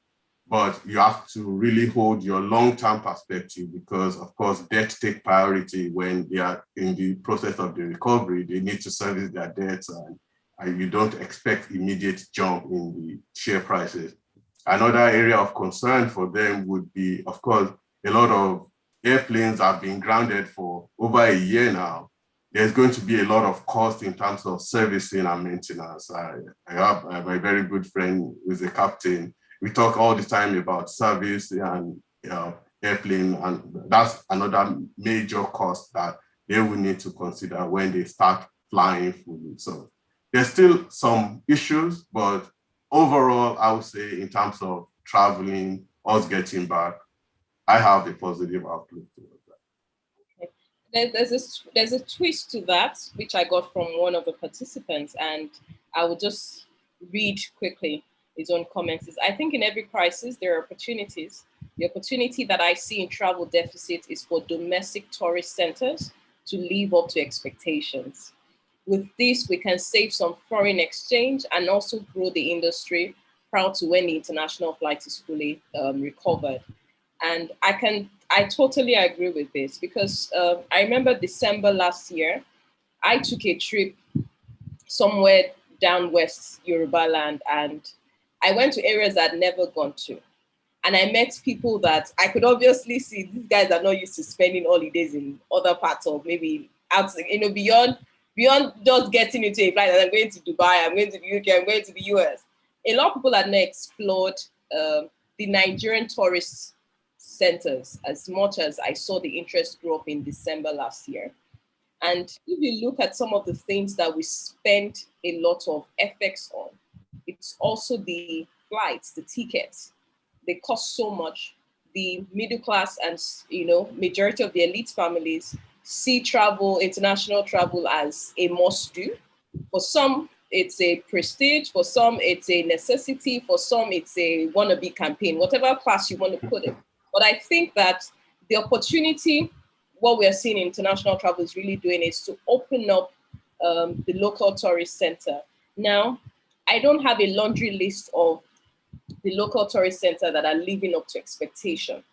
But you have to really hold your long-term perspective because, of course, debt take priority when they are in the process of the recovery. They need to service their debts, and you don't expect immediate jump in the share prices. Another area of concern for them would be, of course, a lot of airplanes have been grounded for over a year now. There's going to be a lot of cost in terms of servicing and maintenance. I have my very good friend who's a captain. We talk all the time about service and airplane, and that's another major cost that they will need to consider when they start flying fully. So there's still some issues, but overall, I would say in terms of traveling, us getting back, I have a positive outlook towards that. Okay. There's a twist to that, which I got from one of the participants, and I will just read quickly his own comments. I think in every crisis, there are opportunities. The opportunity that I see in travel deficit is for domestic tourist centers to live up to expectations. With this, we can save some foreign exchange and also grow the industry prior to when the international flight is fully recovered. And I totally agree with this because I remember December last year, I took a trip somewhere down west Yoruba land, and I went to areas I'd never gone to. And I met people that I could obviously see these guys are not used to spending holidays in other parts of maybe out, beyond just getting into a flight and I'm going to Dubai, I'm going to the UK, I'm going to the US. A lot of people had not explored the Nigerian tourist centers as much as I saw the interest grow up in December last year. And if you look at some of the things that we spend a lot of FX on, it's also the flights, the tickets. They cost so much. The middle class and majority of the elite families see travel, international travel, as a must-do. For some, it's a prestige. For some, it's a necessity. For some, it's a wannabe campaign, whatever class you want to put it. But I think that the opportunity, what we're seeing in international travel is really doing is to open up the local tourist center. Now, I don't have a laundry list of the local tourist center that are living up to expectation,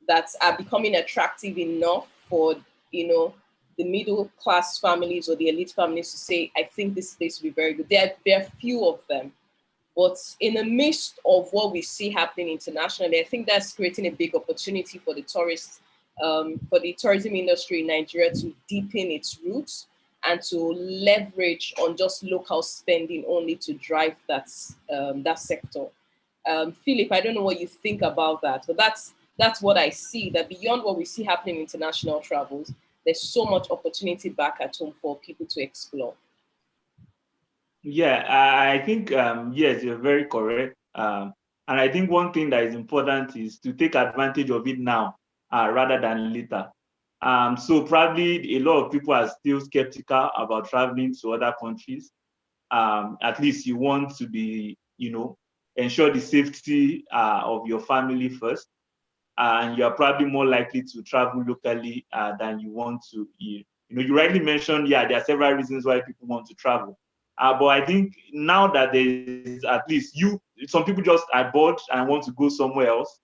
that are becoming attractive enough for, the middle class families or the elite families to say, I think this place will be very good. There are few of them. But in the midst of what we see happening internationally, I think that's creating a big opportunity for the tourists, for the tourism industry in Nigeria to deepen its roots and to leverage on just local spending only to drive that sector. Philip, I don't know what you think about that, but that's what I see, that beyond what we see happening in international travels, there's so much opportunity back at home for people to explore. Yeah, I think, yes, you're very correct. And I think one thing that is important is to take advantage of it now rather than later. So probably a lot of people are still skeptical about traveling to other countries. At least you want to be, ensure the safety of your family first. And you're probably more likely to travel locally than you want to. You rightly mentioned, yeah, there are several reasons why people want to travel. But I think now that there's at least some people just are bored and want to go somewhere else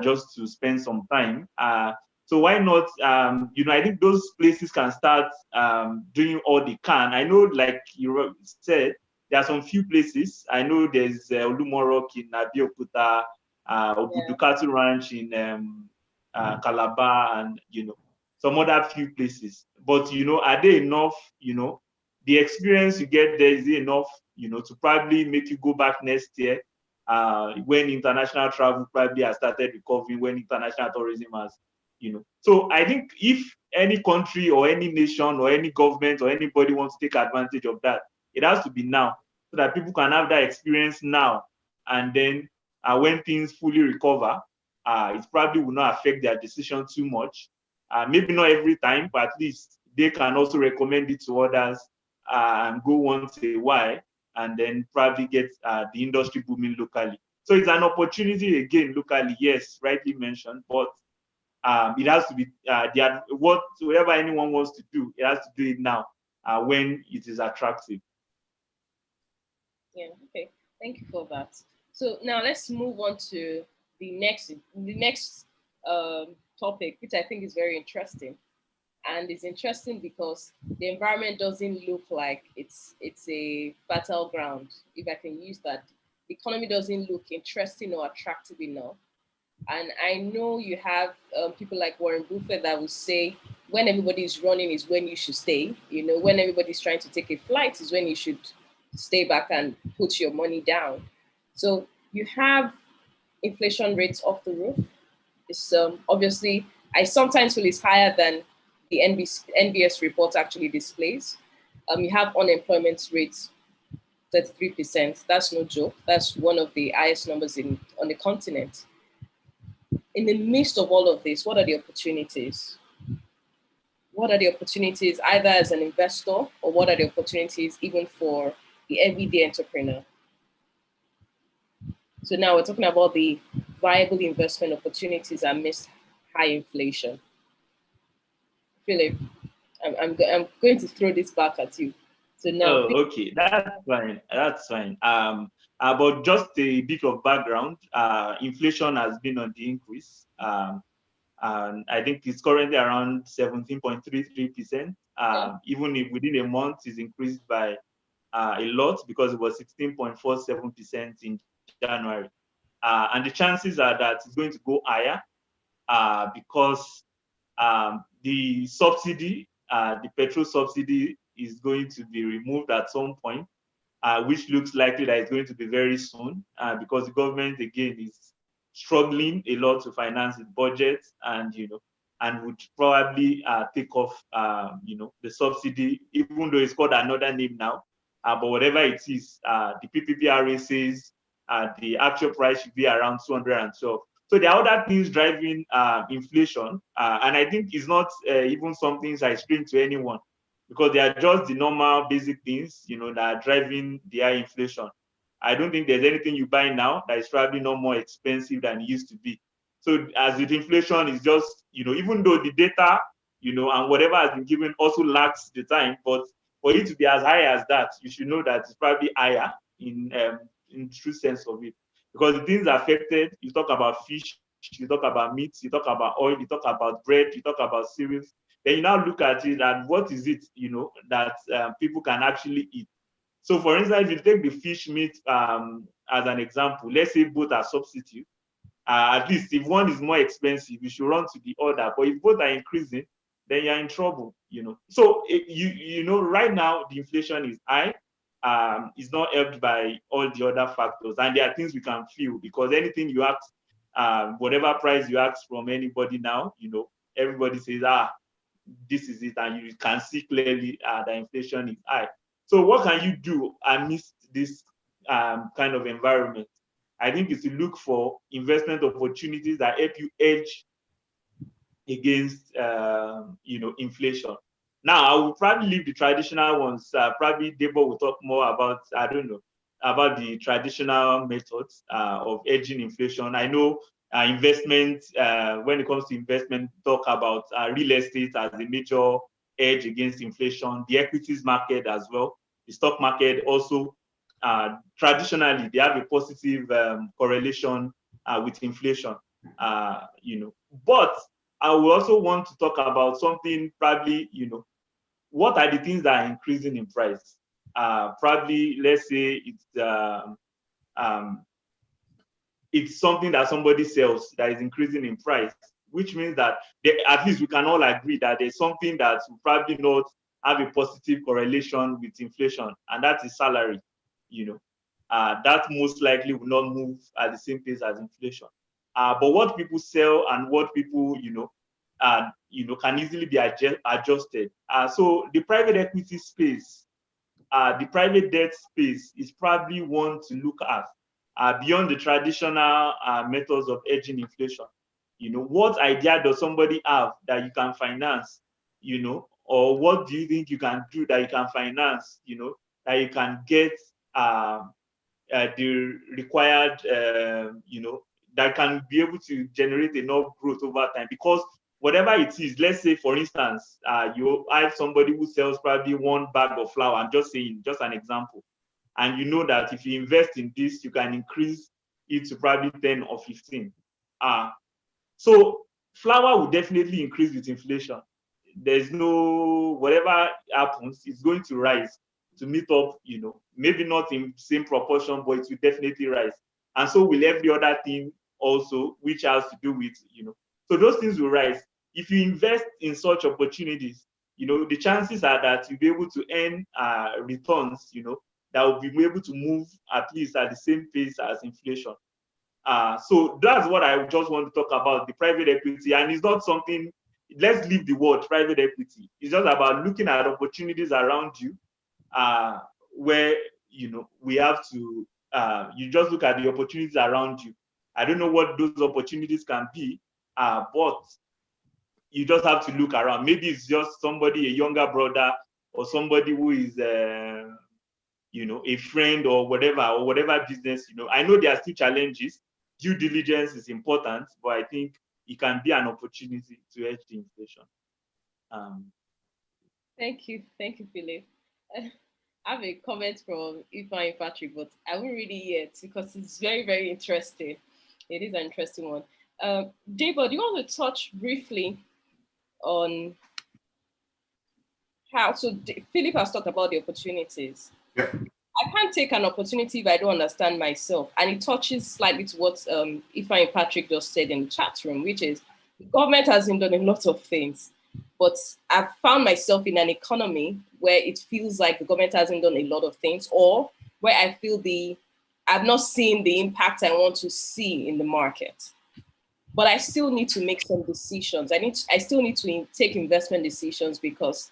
just to spend some time. So why not, I think those places can start doing all they can. I know, like you said, there are some few places. I know there's Olumorok in Abeokuta, Obudukatu Ranch in Calabar, and some other few places. But are they enough? The experience you get there, is it enough? To probably make you go back next year when international travel probably has started recovering, when international tourism has, So I think if any country or any nation or any government or anybody wants to take advantage of that, it has to be now, so that people can have that experience now, and then when things fully recover, it probably will not affect their decision too much. Maybe not every time, but at least they can also recommend it to others and go once a while, and then probably get the industry booming locally. So it's an opportunity again locally, yes, rightly mentioned, but it has to be whatever anyone wants to do, it has to do it now when it is attractive. Yeah, okay. Thank you for that. So now let's move on to the next topic, which I think is very interesting. And it's interesting because the environment doesn't look like it's a fertile ground, if I can use that. The economy doesn't look interesting or attractive enough. And I know you have people like Warren Buffett that will say, when everybody's running is when you should stay. When everybody's trying to take a flight is when you should stay back and put your money down. So you have inflation rates off the roof. It's obviously, I sometimes feel it's higher than the NBS report actually displays. You have unemployment rates 33%. That's no joke. That's one of the highest numbers on the continent. In the midst of all of this, what are the opportunities? What are the opportunities either as an investor, or what are the opportunities even for the everyday entrepreneur? So now we're talking about the viable investment opportunities amidst high inflation. Philip, I'm going to throw this back at you. So now, Oh, okay, that's fine. That's fine. But just a bit of background. Inflation has been on the increase. And I think it's currently around 17.33%. Even if within a month it's increased by a lot, because it was 16.47% in January. And the chances are that it's going to go higher because the subsidy, the petrol subsidy, is going to be removed at some point, which looks likely that it's going to be very soon, because the government again is struggling a lot to finance its budget, and would probably take off, the subsidy, even though it's called another name now. But whatever it is, the PPPRA says the actual price should be around 212. So there are other things driving inflation, and I think it's not even some things I explain to anyone, because they are just the normal basic things, that are driving the high inflation. I don't think there's anything you buy now that is probably not more expensive than it used to be. So as with inflation, it's just, even though the data, and whatever has been given also lacks the time, but for it to be as high as that, you should know that it's probably higher in true sense of it. Because the things affected, you talk about fish, you talk about meat, you talk about oil, you talk about bread, you talk about cereals. Then you now look at it and what is it, that people can actually eat. So for instance, if you take the fish meat as an example, let's say both are substitute. At least if one is more expensive, you should run to the other. But if both are increasing, then you're in trouble, So right now the inflation is high. It's not helped by all the other factors, and there are things we can feel, because anything you ask whatever price you ask from anybody now, everybody says, this is it, and you can see clearly that inflation is high. So what can you do amidst this kind of environment? I think it's to look for investment opportunities that help you hedge against inflation. Now, I will probably leave the traditional ones. Probably Debo will talk more about, I don't know, about the traditional methods of hedging inflation. I know investment, when it comes to investment, talk about real estate as a major hedge against inflation, the equities market as well, the stock market also. Traditionally, they have a positive correlation with inflation, But I will also want to talk about something probably, what are the things that are increasing in price? Probably, let's say it's something that somebody sells that is increasing in price, which means that at least we can all agree that there's something that will probably not have a positive correlation with inflation, and that is salary. That most likely will not move at the same pace as inflation. But what people sell and what people, can easily be adjusted. So the private equity space, the private debt space is probably one to look at beyond the traditional methods of hedging inflation. What idea does somebody have that you can finance, or what do you think you can do that you can finance, that you can get the required, that can be able to generate enough growth over time? Because whatever it is, let's say, for instance, you have somebody who sells probably one bag of flour, I'm just saying, just an example, and you know that if you invest in this, you can increase it to probably 10 or 15. So flour will definitely increase with inflation. There's no, whatever happens, it's going to rise to meet up, maybe not in same proportion, but it will definitely rise. And so will every other thing also, which has to do with, so those things will rise. If you invest in such opportunities, the chances are that you'll be able to earn returns, that will be able to move at least at the same pace as inflation. So that's what I just want to talk about, the private equity. And it's not something, let's leave the word private equity. It's just about looking at opportunities around you where, we have to, you just look at the opportunities around you. I don't know what those opportunities can be, but you just have to look around. Maybe it's just somebody, a younger brother, or somebody who is, a friend or whatever business, I know there are still challenges. Due diligence is important, but I think it can be an opportunity to hedge the inflation. Thank you, Philip. I have a comment from Ifeanyi Patrick, but I won't read it yet because it's very, very interesting. It is an interesting one. Debo, do you want to touch briefly on how, so Philip has talked about the opportunities. Yeah. I can't take an opportunity if I don't understand myself. And it touches slightly to what Ifeanyi Patrick just said in the chat room, which is the government hasn't done a lot of things. But I've found myself in an economy where it feels like the government hasn't done a lot of things, or where I feel I've not seen the impact I want to see in the market. But I still need to make some decisions. I still need to take investment decisions because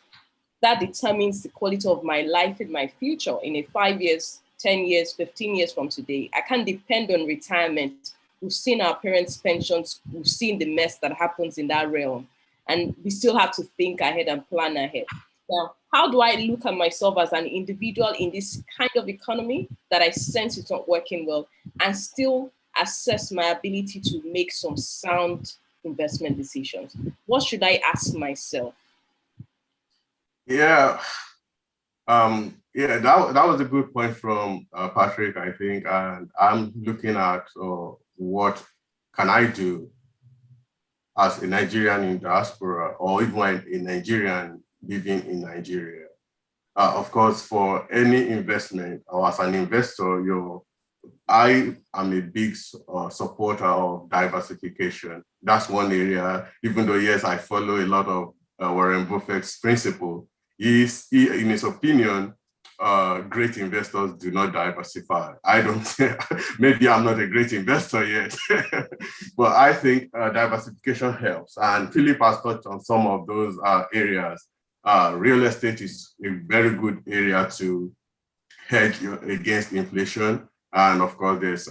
that determines the quality of my life in my future in a 5 years, 10 years, 15 years from today. I can't depend on retirement. We've seen our parents' pensions. We've seen the mess that happens in that realm. And we still have to think ahead and plan ahead. Now, how do I look at myself as an individual in this kind of economy that I sense is not working well and still assess my ability to make some sound investment decisions? What should I ask myself? Yeah, that was a good point from Patrick, I think, and I'm looking at what can I do as a Nigerian in diaspora, or even a Nigerian living in Nigeria. Of course, for any investment or as an investor, I am a big supporter of diversification. That's one area, even though, yes, I follow a lot of Warren Buffett's principle. In his opinion, great investors do not diversify. I don't, maybe I'm not a great investor yet, but I think diversification helps. And Philip has touched on some of those areas. Real estate is a very good area to hedge against inflation. And of course, there's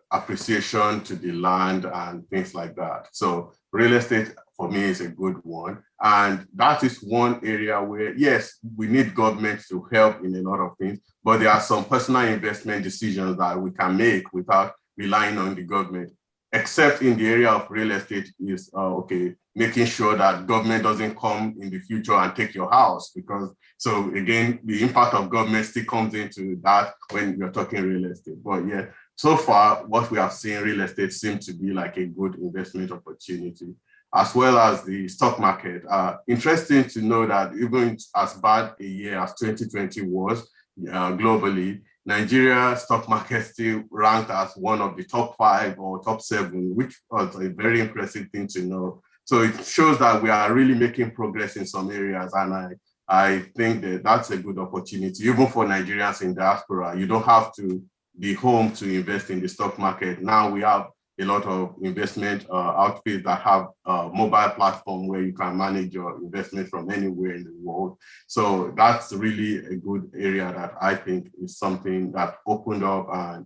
appreciation to the land and things like that. So real estate for me is a good one. And that is one area where, yes, we need government to help in a lot of things, but there are some personal investment decisions that we can make without relying on the government, except in the area of real estate is, okay, making sure that government doesn't come in the future and take your house, because, so again, the impact of government still comes into that when you're talking real estate. But yeah, so far, what we have seen, real estate seems to be like a good investment opportunity, as well as the stock market. Interesting to know that even as bad a year as 2020 was globally, Nigeria stock market still ranked as one of the top 5 or top 7, which was a very impressive thing to know. So it shows that we are really making progress in some areas, and I think that that's a good opportunity, even for Nigerians in diaspora. You don't have to be home to invest in the stock market. Now we have a lot of investment outfits that have a mobile platform where you can manage your investment from anywhere in the world. So that's really a good area that I think is something that opened up and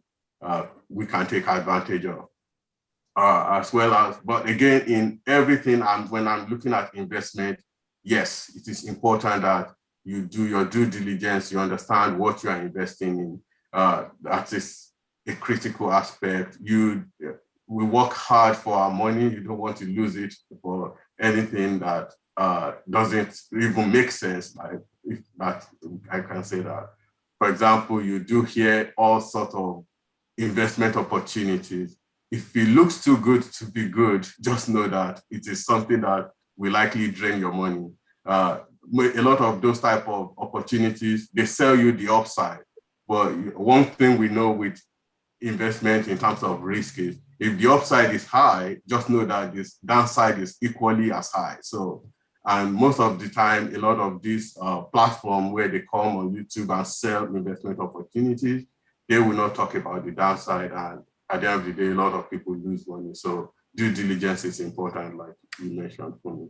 we can take advantage of. As well as, but again, in everything, when I'm looking at investment, yes, it is important that you do your due diligence, you understand what you are investing in. That is a critical aspect. We work hard for our money. You don't want to lose it for anything that doesn't even make sense. If that, I can say that. For example, you do hear all sorts of investment opportunities. If it looks too good to be good, just know that it is something that will likely drain your money. A lot of those type of opportunities, they sell you the upside. But one thing we know with investment in terms of risk is, if the upside is high, just know that this downside is equally as high. So, and most of the time, a lot of these platforms where they come on YouTube and sell investment opportunities, they will not talk about the downside. And at the end of the day, a lot of people lose money. So due diligence is important, like you mentioned for me.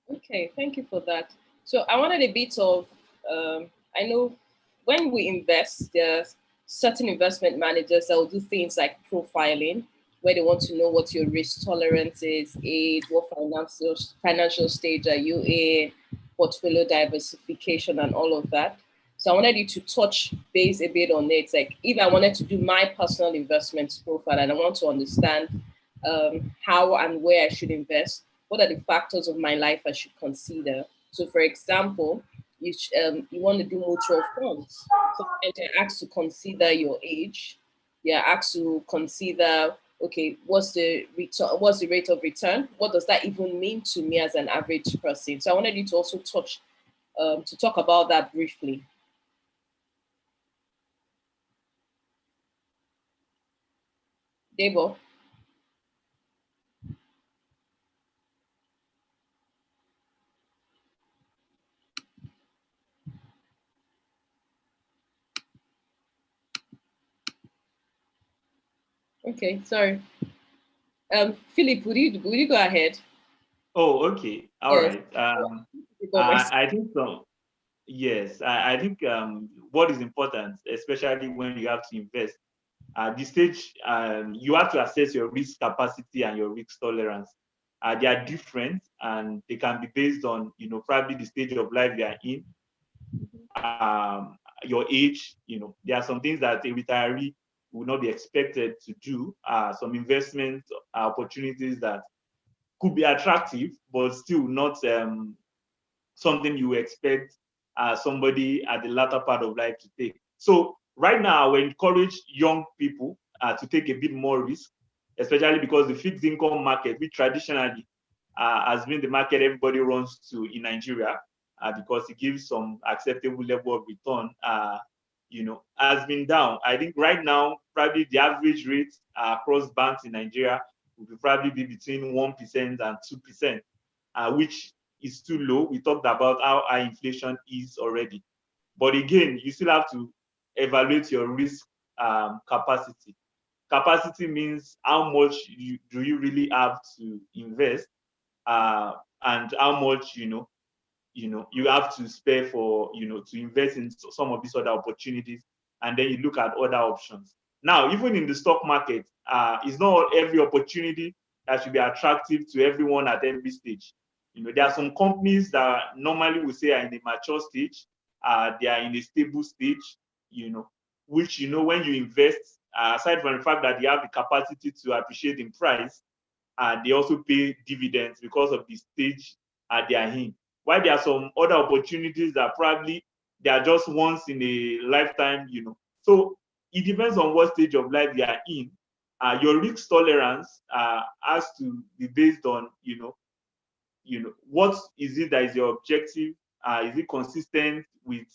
Okay, thank you for that. So I wanted a bit of, I know when we invest, there's certain investment managers that will do things like profiling, where they want to know what your risk tolerance is, age, what financial stage are you in, portfolio diversification, and all of that. So I wanted you to touch base a bit on it. Like if I wanted to do my personal investment profile and I want to understand how and where I should invest, what are the factors of my life I should consider? So for example, you want to do mutual funds. Sometimes you're asked to consider your age. You're asked to consider, okay, what's the return? What's the rate of return? What does that even mean to me as an average person? So I wanted you to also touch to talk about that briefly. Debo. Okay, sorry. Philip, would you go ahead? Oh, okay. All right. I think so. Yes, I think what is important, especially when you have to invest, at this stage, you have to assess your risk capacity and your risk tolerance. They are different, and they can be based on, probably the stage of life you are in, your age. There are some things that a retiree will not be expected to do. Some investment opportunities that could be attractive, but still not something you expect somebody at the latter part of life to take. So right now, we encourage young people to take a bit more risk, especially because the fixed income market, which traditionally has been the market everybody runs to in Nigeria, because it gives some acceptable level of return, has been down. I think right now, probably the average rate across banks in Nigeria will probably be between 1% and 2%, which is too low. We talked about how high inflation is already. But again, you still have to evaluate your risk capacity. Capacity means how much do you really have to invest, and how much you have to spare for to invest in some of these other opportunities, and then you look at other options. Now, even in the stock market, it's not every opportunity that should be attractive to everyone at every stage. There are some companies that normally we say are in a mature stage, they are in a stable stage, which when you invest, aside from the fact that they have the capacity to appreciate in price, they also pay dividends because of the stage they are in. While there are some other opportunities that probably they are just once in a lifetime, So it depends on what stage of life you are in. Your risk tolerance has to be based on, what is it that is your objective? Is it consistent with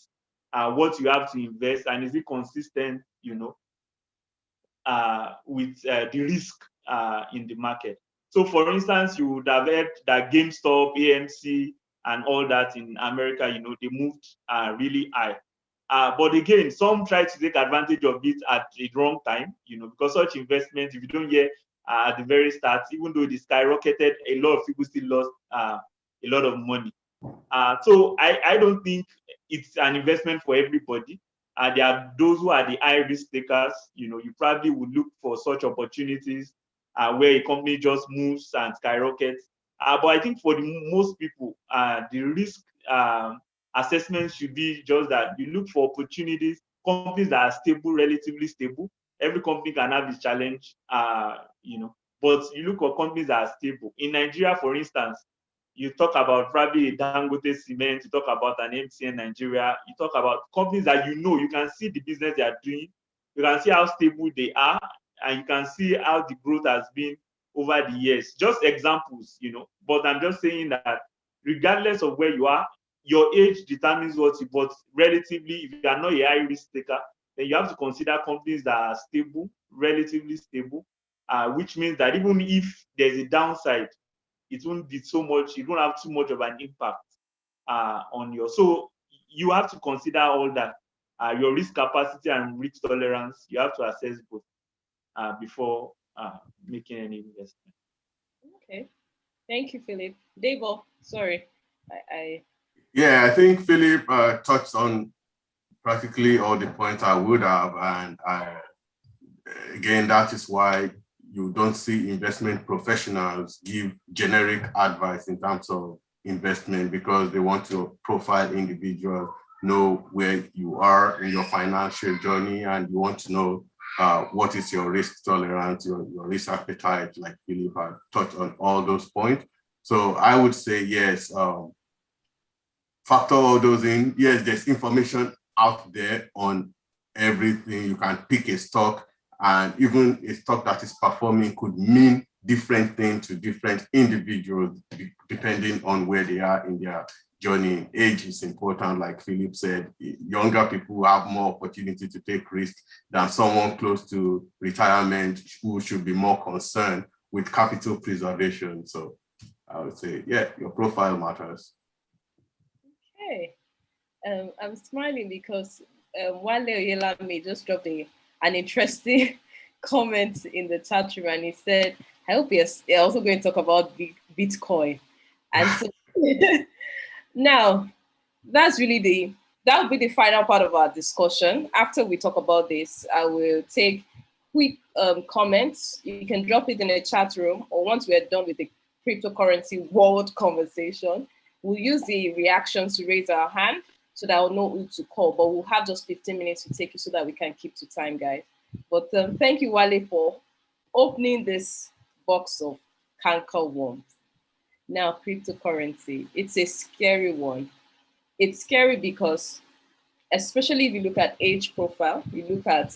what you have to invest, and is it consistent, with the risk in the market? So, for instance, you would have heard that GameStop, AMC, and all that in America, they moved really high. But again, some try to take advantage of it at the wrong time, because such investments, if you don't hear at the very start, even though they skyrocketed, a lot of people still lost a lot of money. So I don't think it's an investment for everybody. There are those who are the high risk takers. You probably would look for such opportunities where a company just moves and skyrockets. But I think for the most people, the risk assessment should be just that you look for opportunities, companies that are stable, relatively stable. Every company can have this challenge, but you look for companies that are stable. In Nigeria, for instance, you talk about probably a Dangote Cement, you talk about an MTN Nigeria, you talk about companies that you can see the business they are doing, you can see how stable they are, and you can see how the growth has been over the years. Just examples, but I'm just saying that regardless of where you are, your age determines what you, but relatively, if you are not a high risk taker, then you have to consider companies that are stable, relatively stable, which means that even if there's a downside, it won't be so much, it won't have too much of an impact on your. So you have to consider all that, your risk capacity and risk tolerance. You have to assess both before making any investment. Okay, thank you, Philip. Debo, sorry, Yeah, I think Philip touched on practically all the points I would have, and again, that is why you don't see investment professionals give generic advice in terms of investment, because they want to profile individuals, know where you are in your financial journey, and you want to know what is your risk tolerance, your risk appetite, like Philip had touched on all those points. So I would say, yes, factor all those in. Yes, there's information out there on everything. You can pick a stock, and even a stock that is performing could mean different things to different individuals, depending on where they are in their journey. Age is important, like Philip said. Younger people have more opportunity to take risks than someone close to retirement who should be more concerned with capital preservation. So I would say, yeah, your profile matters. Okay. I'm smiling because Wale Oyelami just dropped an interesting comment in the chat room, and he said, I hope you're also going to talk about Bitcoin. And so now, that will be the final part of our discussion. After we talk about this, I will take quick comments. You can drop it in the chat room, or once we're done with the cryptocurrency world conversation, we'll use the reactions to raise our hand so that I'll know who to call. But we'll have just 15 minutes to take it so that we can keep to time, guys. But thank you, Wale, for opening this box of canker worms. Now, cryptocurrency, it's a scary one. It's scary because, especially if you look at age profile, you look at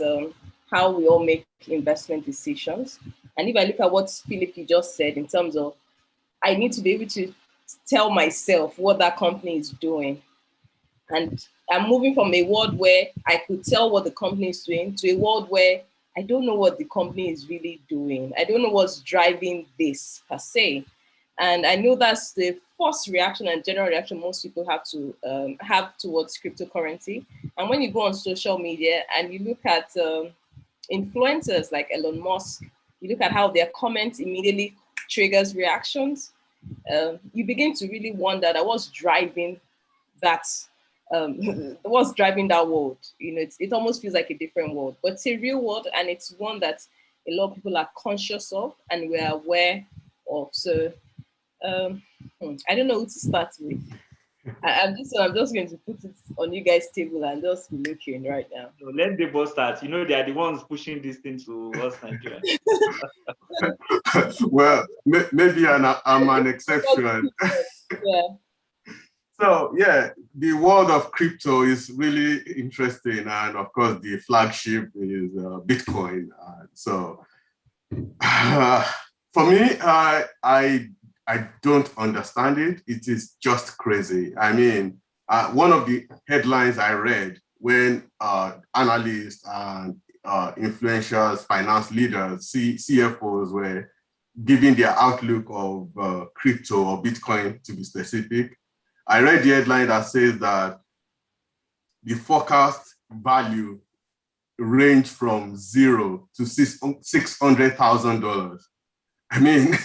how we all make investment decisions. And if I look at what Philip just said in terms of, I need to be able to tell myself what that company is doing. And I'm moving from a world where I could tell what the company is doing to a world where I don't know what the company is really doing. I don't know what's driving this per se. And I know that's the first reaction and general reaction most people have towards cryptocurrency. And when you go on social media and you look at influencers like Elon Musk, you look at how their comments immediately triggers reactions. You begin to really wonder that what's driving that. What's driving that world? You know, it almost feels like a different world, but it's a real world, and it's one that a lot of people are conscious of and we're aware of. So I don't know who to start with. I'm just going to put it on you guys' table and just be looking right now. So let the boss start. You know, they are the ones pushing this thing to us Nigerians. Well, maybe I'm an exception. Yeah. So yeah, the world of crypto is really interesting, and of course, the flagship is Bitcoin. So for me, I don't understand it. It is just crazy. I mean, one of the headlines I read when analysts and influential finance leaders, CFOs, were giving their outlook of crypto or Bitcoin, to be specific. I read the headline that says that the forecast value range from $0 to $600,000. I mean,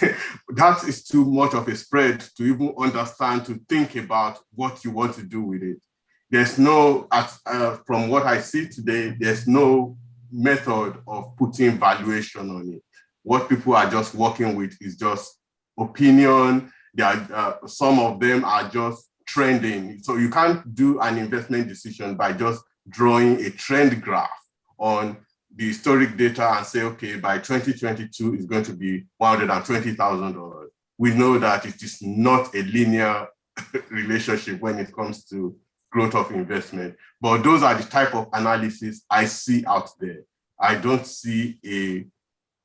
that is too much of a spread to even understand, to think about what you want to do with it. There's no, from what I see today, there's no method of putting valuation on it. What people are just working with is just opinion. Some of them are just trending. So you can't do an investment decision by just drawing a trend graph on the historic data and say, okay, by 2022, it's going to be $120,000. We know that it is not a linear relationship when it comes to growth of investment. But those are the type of analysis I see out there. I don't see a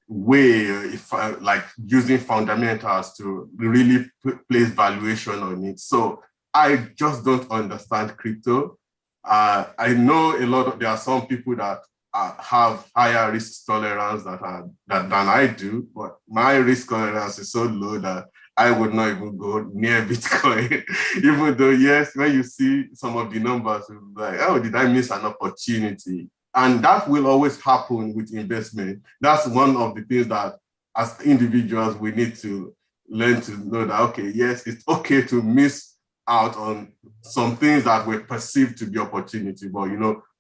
way, like using fundamentals to really place valuation on it. So I just don't understand crypto. I know there are some people that have higher risk tolerance than I do, but my risk tolerance is so low that I would not even go near Bitcoin. Even though, yes, when you see some of the numbers, you'll be like, oh, did I miss an opportunity? And that will always happen with investment. That's one of the things that as individuals, we need to learn to know that, okay, yes, it's okay to miss out on some things that were perceived to be opportunity, but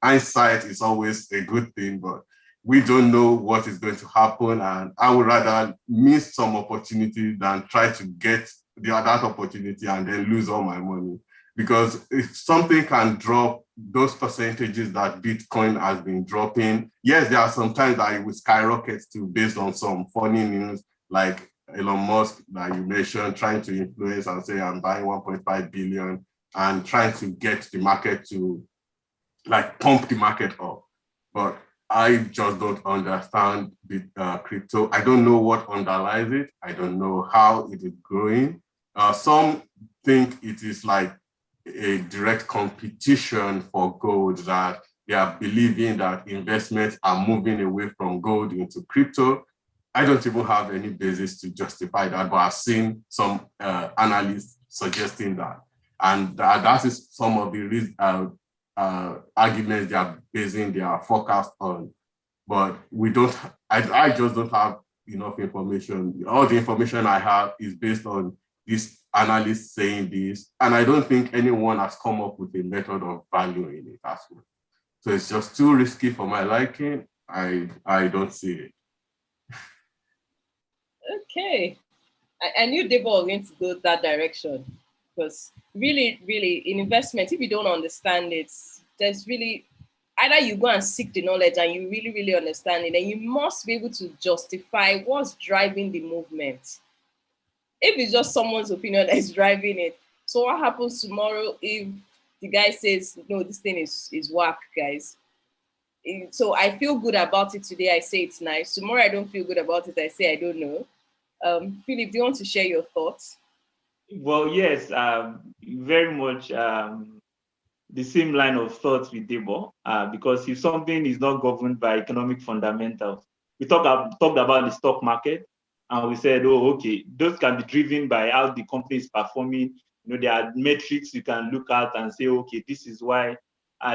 hindsight is always a good thing, but we don't know what is going to happen. And I would rather miss some opportunity than try to get that opportunity and then lose all my money. Because if something can drop those percentages that Bitcoin has been dropping, yes, there are some times that it will skyrocket to based on some funny news, like Elon Musk that you mentioned, trying to influence and say, I'm buying 1.5 billion and trying to get the market to like pump the market up. But I just don't understand the crypto. I don't know what underlies it. I don't know how it is growing. Some think it is like a direct competition for gold, that they are believing that investments are moving away from gold into crypto. I don't even have any basis to justify that, but I've seen some analysts suggesting that. And that is some of the arguments they are basing their forecast on. But I just don't have enough information. All the information I have is based on this analyst saying this. And I don't think anyone has come up with a method of valuing it as well. So it's just too risky for my liking. I don't see it. Okay. I knew Debo was going to go that direction, because really, really, in investment, if you don't understand it, there's really, either you go and seek the knowledge and you really, really understand it, and you must be able to justify what's driving the movement. If it's just someone's opinion that is driving it, so what happens tomorrow if the guy says, no, this thing is whack, guys? So I feel good about it today, I say it's nice. Tomorrow I don't feel good about it, I say I don't know. Philip, do you want to share your thoughts? Well, yes, very much the same line of thought with Debo, because if something is not governed by economic fundamentals, we talked about the stock market. And we said, oh, okay, those can be driven by how the company is performing. There are metrics you can look at and say, okay, this is why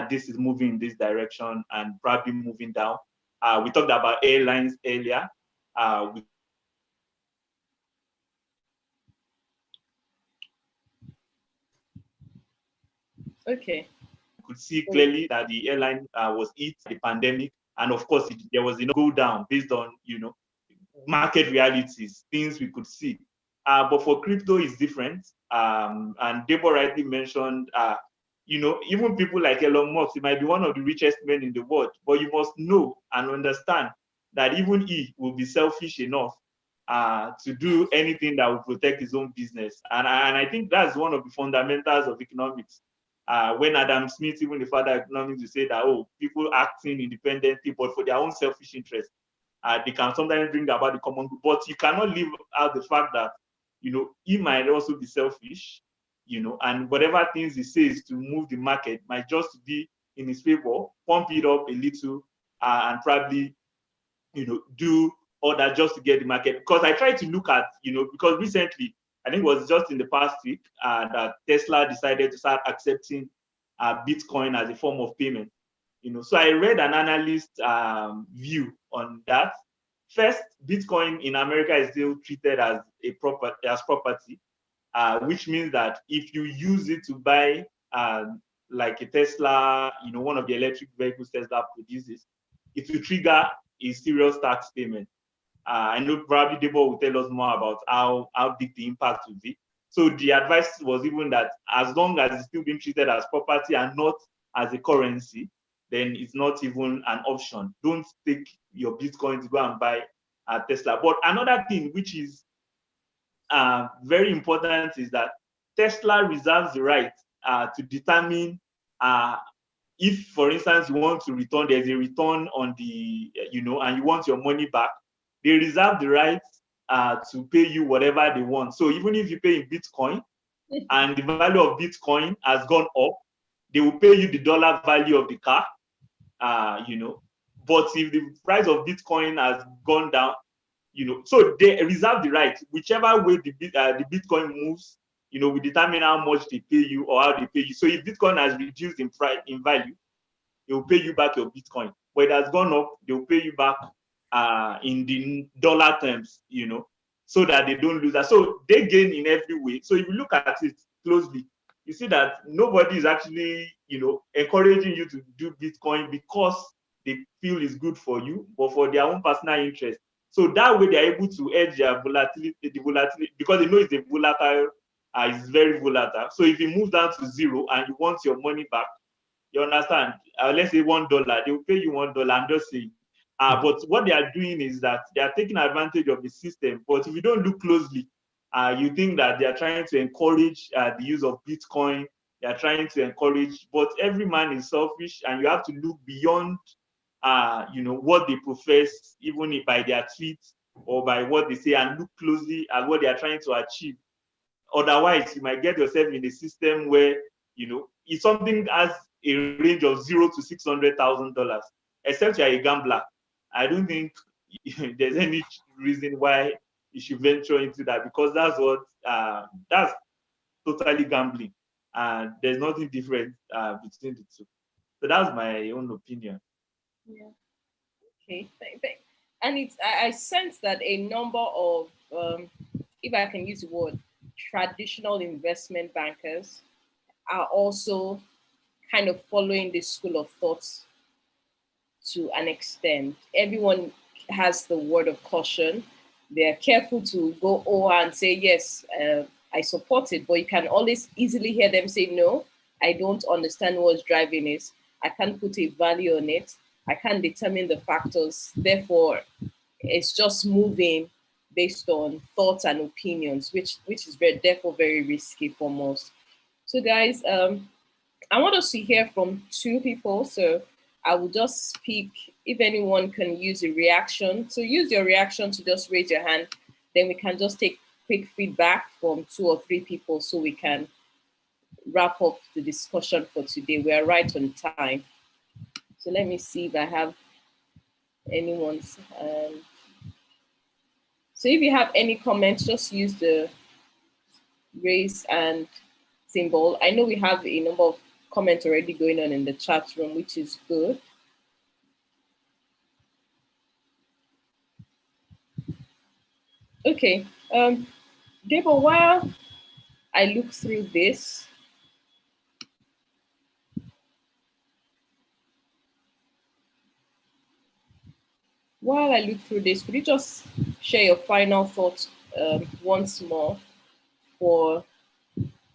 this is moving in this direction and probably moving down. We talked about airlines earlier. We Okay. could see clearly that the airline was hit by the pandemic. And of course, there was go down based on, market realities, things we could see. But for crypto, it's different. And Deborah rightly mentioned, even people like Elon Musk, he might be one of the richest men in the world, but you must know and understand that even he will be selfish enough to do anything that will protect his own business. And I think that's one of the fundamentals of economics. When Adam Smith, even the father of economics, will say that, oh, people acting independently, but for their own selfish interest, they can sometimes bring about the common good. But you cannot leave out the fact that, he might also be selfish, and whatever things he says to move the market might just be in his favor, pump it up a little, and probably, do all that just to get the market. Because I tried to look at, because recently, I think it was just in the past week that Tesla decided to start accepting Bitcoin as a form of payment. So I read an analyst view on that. First, Bitcoin in America is still treated as property, which means that if you use it to buy like a Tesla, one of the electric vehicles Tesla produces, it will trigger a serious tax payment. I know probably Debo will tell us more about how big the impact will be. So the advice was even that as long as it's still being treated as property and not as a currency, then it's not even an option. Don't take your Bitcoin to go and buy a Tesla. But another thing which is very important is that Tesla reserves the right to determine if, for instance, you want to return, there's a return on the, and you want your money back, they reserve the right to pay you whatever they want. So even if you pay in Bitcoin and the value of Bitcoin has gone up, they will pay you the dollar value of the car, But if the price of Bitcoin has gone down, so they reserve the right, whichever way the Bitcoin moves, we determine how much they pay you or how they pay you. So if Bitcoin has reduced in price, in value, they will pay you back your Bitcoin. But it has gone up, they will pay you back in the dollar terms, so that they don't lose that. So they gain in every way. So if you look at it closely, you see that nobody is actually, encouraging you to do Bitcoin because they feel it's good for you, but for their own personal interest. So that way they're able to hedge their volatility, because they know it's a volatile, it's very volatile. So if it moves down to zero and you want your money back, you understand? Let's say $1, they will pay you $1. I'm just saying. But what they are doing is that they are taking advantage of the system. But if you don't look closely, you think that they are trying to encourage the use of Bitcoin. They are trying to encourage, but every man is selfish, and you have to look beyond, what they profess, even if by their tweets or by what they say, and look closely at what they are trying to achieve. Otherwise, you might get yourself in a system where, if something has a range of $0 to $600,000, except you're a gambler, I don't think there's any reason why you should venture into that, because that's totally gambling, and there's nothing different between the two. So that's my own opinion. Yeah. Okay. And I sense that a number of, if I can use the word, traditional investment bankers are also kind of following this school of thought to an extent. Everyone has the word of caution. They're careful to go over and say, yes, I support it, but you can always easily hear them say, no, I don't understand what's driving it. I can't put a value on it. I can't determine the factors. Therefore, it's just moving based on thoughts and opinions, which is therefore very risky for most. So guys, I want us to hear from two people. So I will just speak. If anyone can use a reaction, so use your reaction to just raise your hand. Then we can just take quick feedback from 2 or 3 people so we can wrap up the discussion for today. We are right on time. So let me see if I have anyone's. So if you have any comments, just use the raise and symbol. I know we have a number of comments already going on in the chat room, which is good. Okay, Gable, while I look through this, could you just share your final thoughts once more for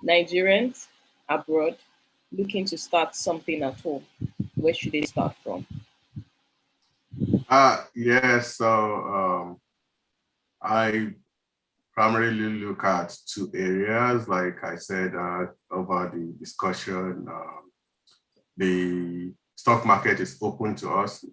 Nigerians abroad looking to start something at home? Where should they start from? Yes, so I primarily look at two areas, like I said over the discussion. The stock market is open to us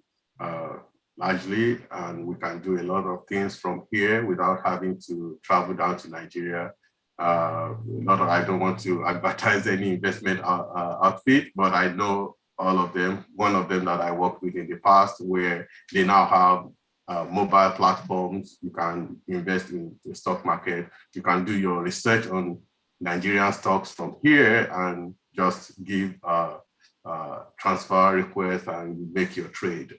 largely, and we can do a lot of things from here without having to travel down to Nigeria. Not that I don't want to advertise any investment outfit, but I know all of them. One of them that I worked with in the past, where they now have mobile platforms. You can invest in the stock market. You can do your research on Nigerian stocks from here and just give transfer request and make your trade.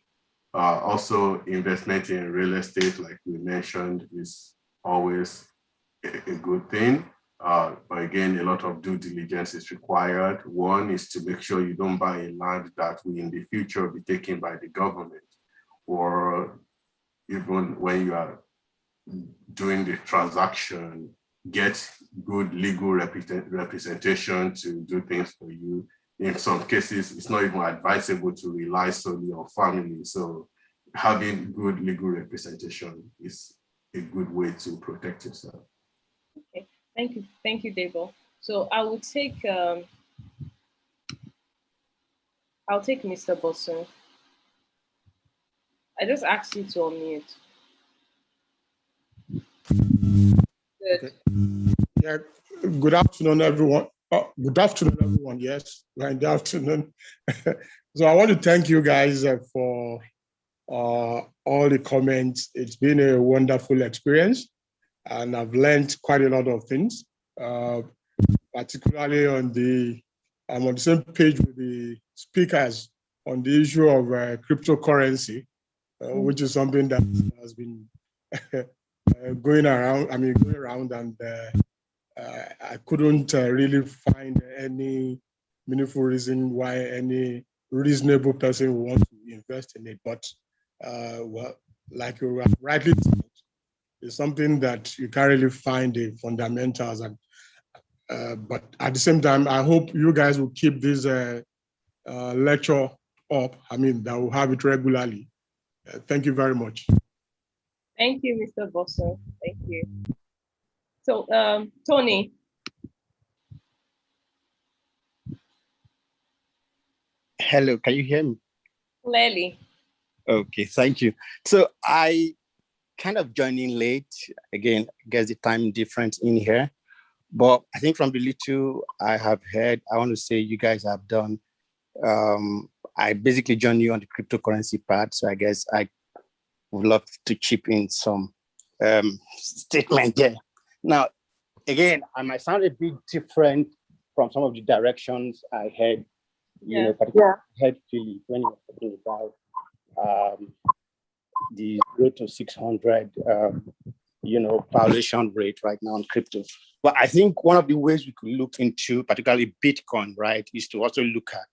Also, investment in real estate, like we mentioned, is always a good thing. But again, a lot of due diligence is required. One is to make sure you don't buy a land that will in the future be taken by the government, or even when you are doing the transaction, get good legal representation to do things for you. In some cases, it's not even advisable to rely solely on family. So having good legal representation is a good way to protect yourself. Okay, thank you, Debo. So I will take Mr. Bosun. I just asked you to unmute. Good. Okay. Yeah. Good afternoon, everyone. Good afternoon, everyone. Yes, good afternoon. So I want to thank you guys for all the comments. It's been a wonderful experience, and I've learned quite a lot of things, particularly I'm on the same page with the speakers on the issue of cryptocurrency, which is something that has been going around, and I couldn't really find any meaningful reason why any reasonable person would want to invest in it. But well, like you rightly said, it's something that you can't really find the fundamentals. And but at the same time, I hope you guys will keep this lecture up. I mean, that will have it regularly. Thank you very much. Thank you, Mr. Bosso. Thank you. So, Tony. Hello, can you hear me? Clearly. Okay, thank you. So I kind of joined in late. Again, I guess the time difference in here. But I think from the little I have heard, I want to say you guys have done. I basically joined you on the cryptocurrency part. So I guess I would love to chip in some statement there. Now, again, I might sound a bit different from some of the directions I had, particularly I had Philip when he was talking about the 0 to 600, valuation rate right now on crypto. But I think one of the ways we could look into, particularly Bitcoin, right, is to also look at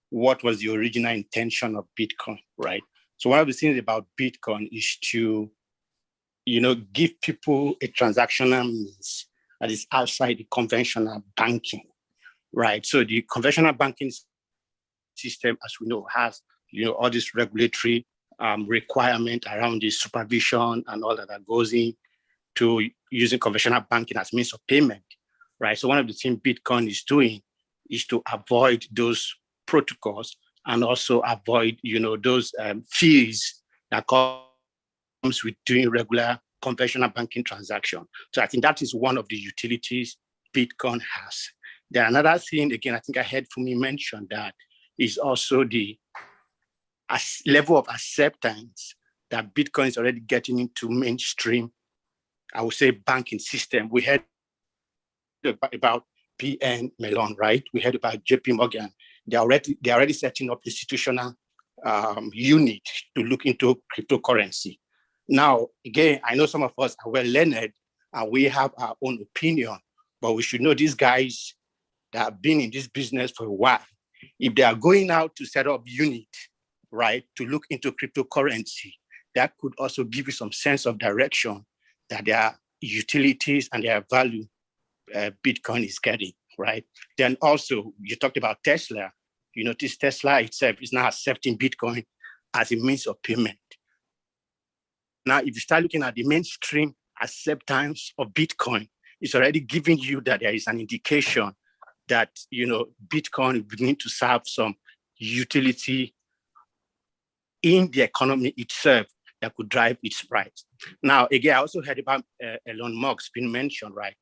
what was the original intention of Bitcoin, right? So one of the things about Bitcoin is to, give people a transactional means that is outside the conventional banking, right? So the conventional banking system, as we know, has, all this regulatory requirement around the supervision and all that goes into using conventional banking as means of payment, right? So one of the things Bitcoin is doing is to avoid those protocols and also avoid, those fees that comes with doing regular conventional banking transaction. So I think that is one of the utilities Bitcoin has. Then another thing, again, I think I heard Fumi mention that is also the level of acceptance that Bitcoin is already getting into mainstream I would say, banking system. We heard about PN Melon, right? We heard about JP Morgan. They're already setting up institutional unit to look into cryptocurrency. Now, again, I know some of us are well learned and we have our own opinion, but we should know these guys that have been in this business for a while. If they are going out to set up unit, right, to look into cryptocurrency, that could also give you some sense of direction that their utilities and their value Bitcoin is getting, right? Then also, you talked about Tesla. You notice Tesla itself is now accepting Bitcoin as a means of payment. Now, if you start looking at the mainstream acceptance of Bitcoin, it's already giving you that there is an indication that, Bitcoin is beginning to serve some utility in the economy itself that could drive its price. Now, again, I also heard about Elon Musk being mentioned, right?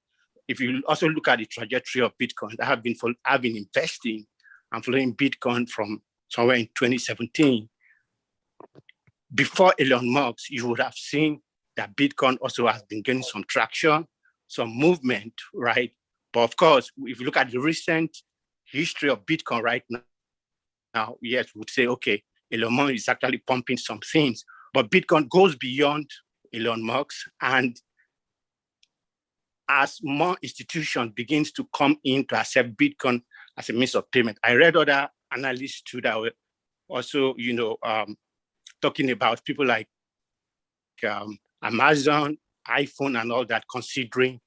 If you also look at the trajectory of Bitcoin, I've been investing and following Bitcoin from somewhere in 2017. Before Elon Musk, you would have seen that Bitcoin also has been gaining some traction, some movement, right? But of course, if you look at the recent history of Bitcoin right now, yes, we would say, okay, Elon Musk is actually pumping some things, but Bitcoin goes beyond Elon Musk. And as more institutions begins to come in to accept Bitcoin as a means of payment, I read other analysts too that were also, talking about people like Amazon, iPhone, and all that, considering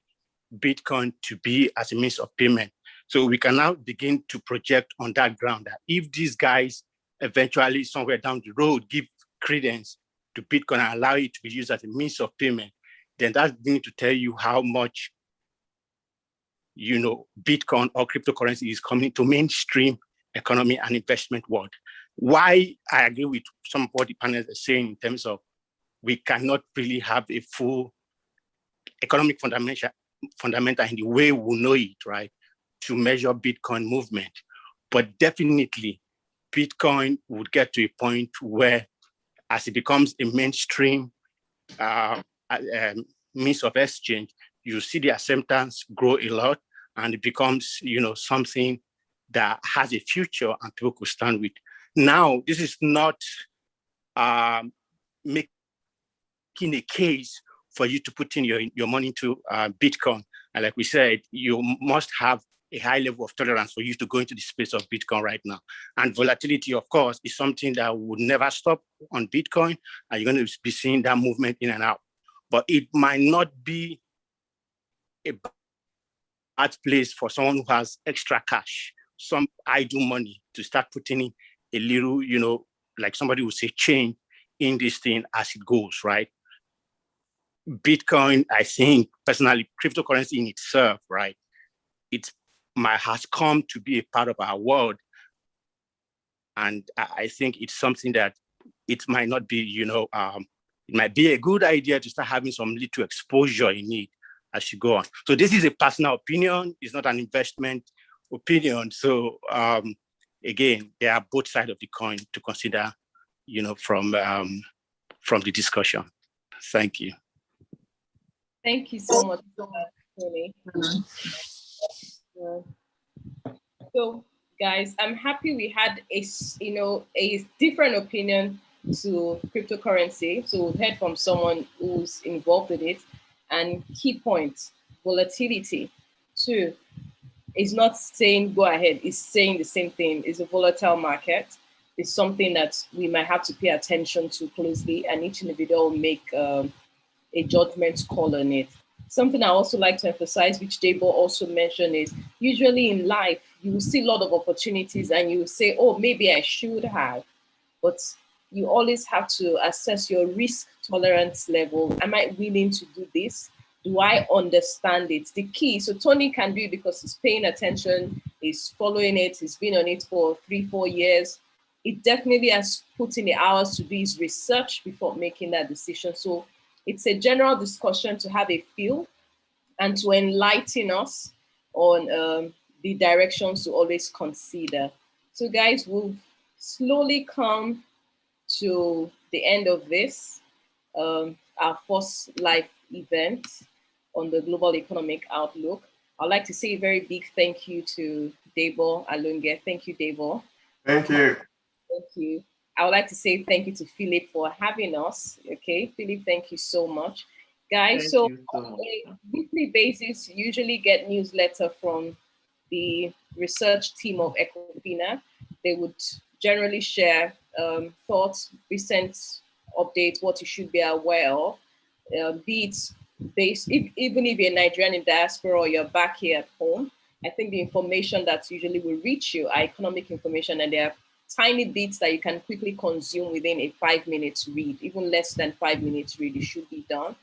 Bitcoin to be as a means of payment. So we can now begin to project on that ground that if these guys eventually somewhere down the road give credence to Bitcoin and allow it to be used as a means of payment, then that's going to tell you how much, Bitcoin or cryptocurrency is coming to mainstream economy and investment world. Why I agree with some of what the panelists are saying in terms of we cannot really have a full economic fundamental in the way we know it, right, to measure Bitcoin movement. But definitely, Bitcoin would get to a point where, as it becomes a mainstream means of exchange, you see the acceptance grow a lot, and it becomes, something that has a future and people could stand with. Now, this is not making a case for you to put in your money into Bitcoin. And like we said, you must have a high level of tolerance for you to go into the space of Bitcoin right now. And volatility, of course, is something that would never stop on Bitcoin. And you're going to be seeing that movement in and out. But it might not be a bad place for someone who has extra cash, some idle money, to start putting in a little, like somebody would say, change in this thing as it goes, right? Bitcoin, I think, personally, cryptocurrency in itself, right, has come to be a part of our world. And I think it's something that it might not be, it might be a good idea to start having some little exposure in it as you go on. So this is a personal opinion. It's not an investment opinion. So again, there are both sides of the coin to consider, from the discussion. Thank you. Thank you so much, Tony. So, guys, I'm happy we had a different opinion to cryptocurrency. So we've heard from someone who's involved in it, and key points: volatility. 2, is not saying go ahead; it's saying the same thing. It's a volatile market. It's something that we might have to pay attention to closely, and each individual will make a judgment call on it. Something I also like to emphasize, which Debo also mentioned, is usually in life, you will see a lot of opportunities and you will say, oh, maybe I should have. But you always have to assess your risk tolerance level. Am I willing to do this? Do I understand it? The key, so Tony can do it because he's paying attention, he's following it, he's been on it for 3-4 years. It definitely has put in the hours to do his research before making that decision. So it's a general discussion to have a feel and to enlighten us on the directions to always consider. So guys, we'll slowly come to the end of this, our first live event. on the global economic outlook. I'd like to say a very big thank you to Debo Alunge. Thank you, Debo. Thank you. Thank you. I would like to say thank you to Philip for having us. Okay, Philip, thank you so much. Guys, Thank you so on much. a weekly basis, you usually get newsletter from the research team of Ecofina. They would generally share thoughts, recent updates, what you should be aware of, be it based, even if you're Nigerian in diaspora or you're back here at home. I think the information that usually will reach you are economic information, and there are tiny bits that you can quickly consume within a 5 minutes read, even less than 5 minutes read, it should be done.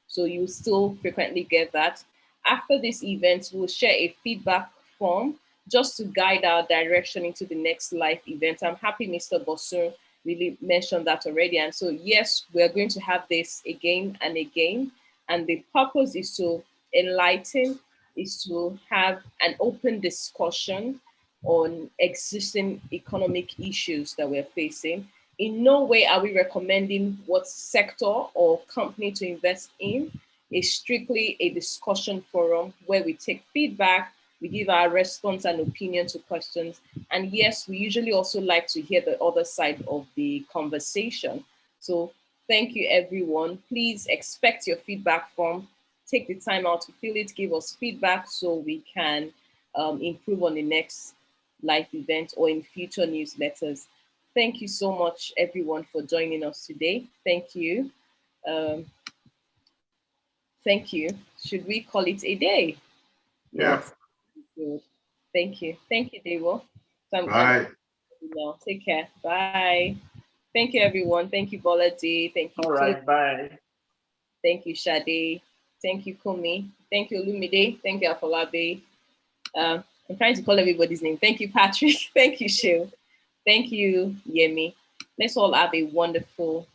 So you still frequently get that. After this event, we'll share a feedback form just to guide our direction into the next live event. I'm happy Mr. Bosun really mentioned that already. And so, yes, we're going to have this again and again. And the purpose is to enlighten, is to have an open discussion on existing economic issues that we're facing. In no way are we recommending what sector or company to invest in. It's strictly a discussion forum where we take feedback, we give our response and opinion to questions. And yes, we usually also like to hear the other side of the conversation. So thank you, everyone. Please expect your feedback form. Take the time out to fill it, give us feedback so we can improve on the next live event or in future newsletters. Thank you so much, everyone, for joining us today. Thank you. Thank you. Should we call it a day? Yeah. Good. Thank you. Thank you, Dewo. Bye. No, take care. Bye. Thank you, everyone. Thank you, Bolaji. Thank you. All right, bye. Thank you, Shade. Thank you, Kumi. Thank you, Lumide. Thank you, Afolabi. I'm trying to call everybody's name. Thank you, Patrick. Thank you, Shil. Thank you, Yemi. Let's all have a wonderful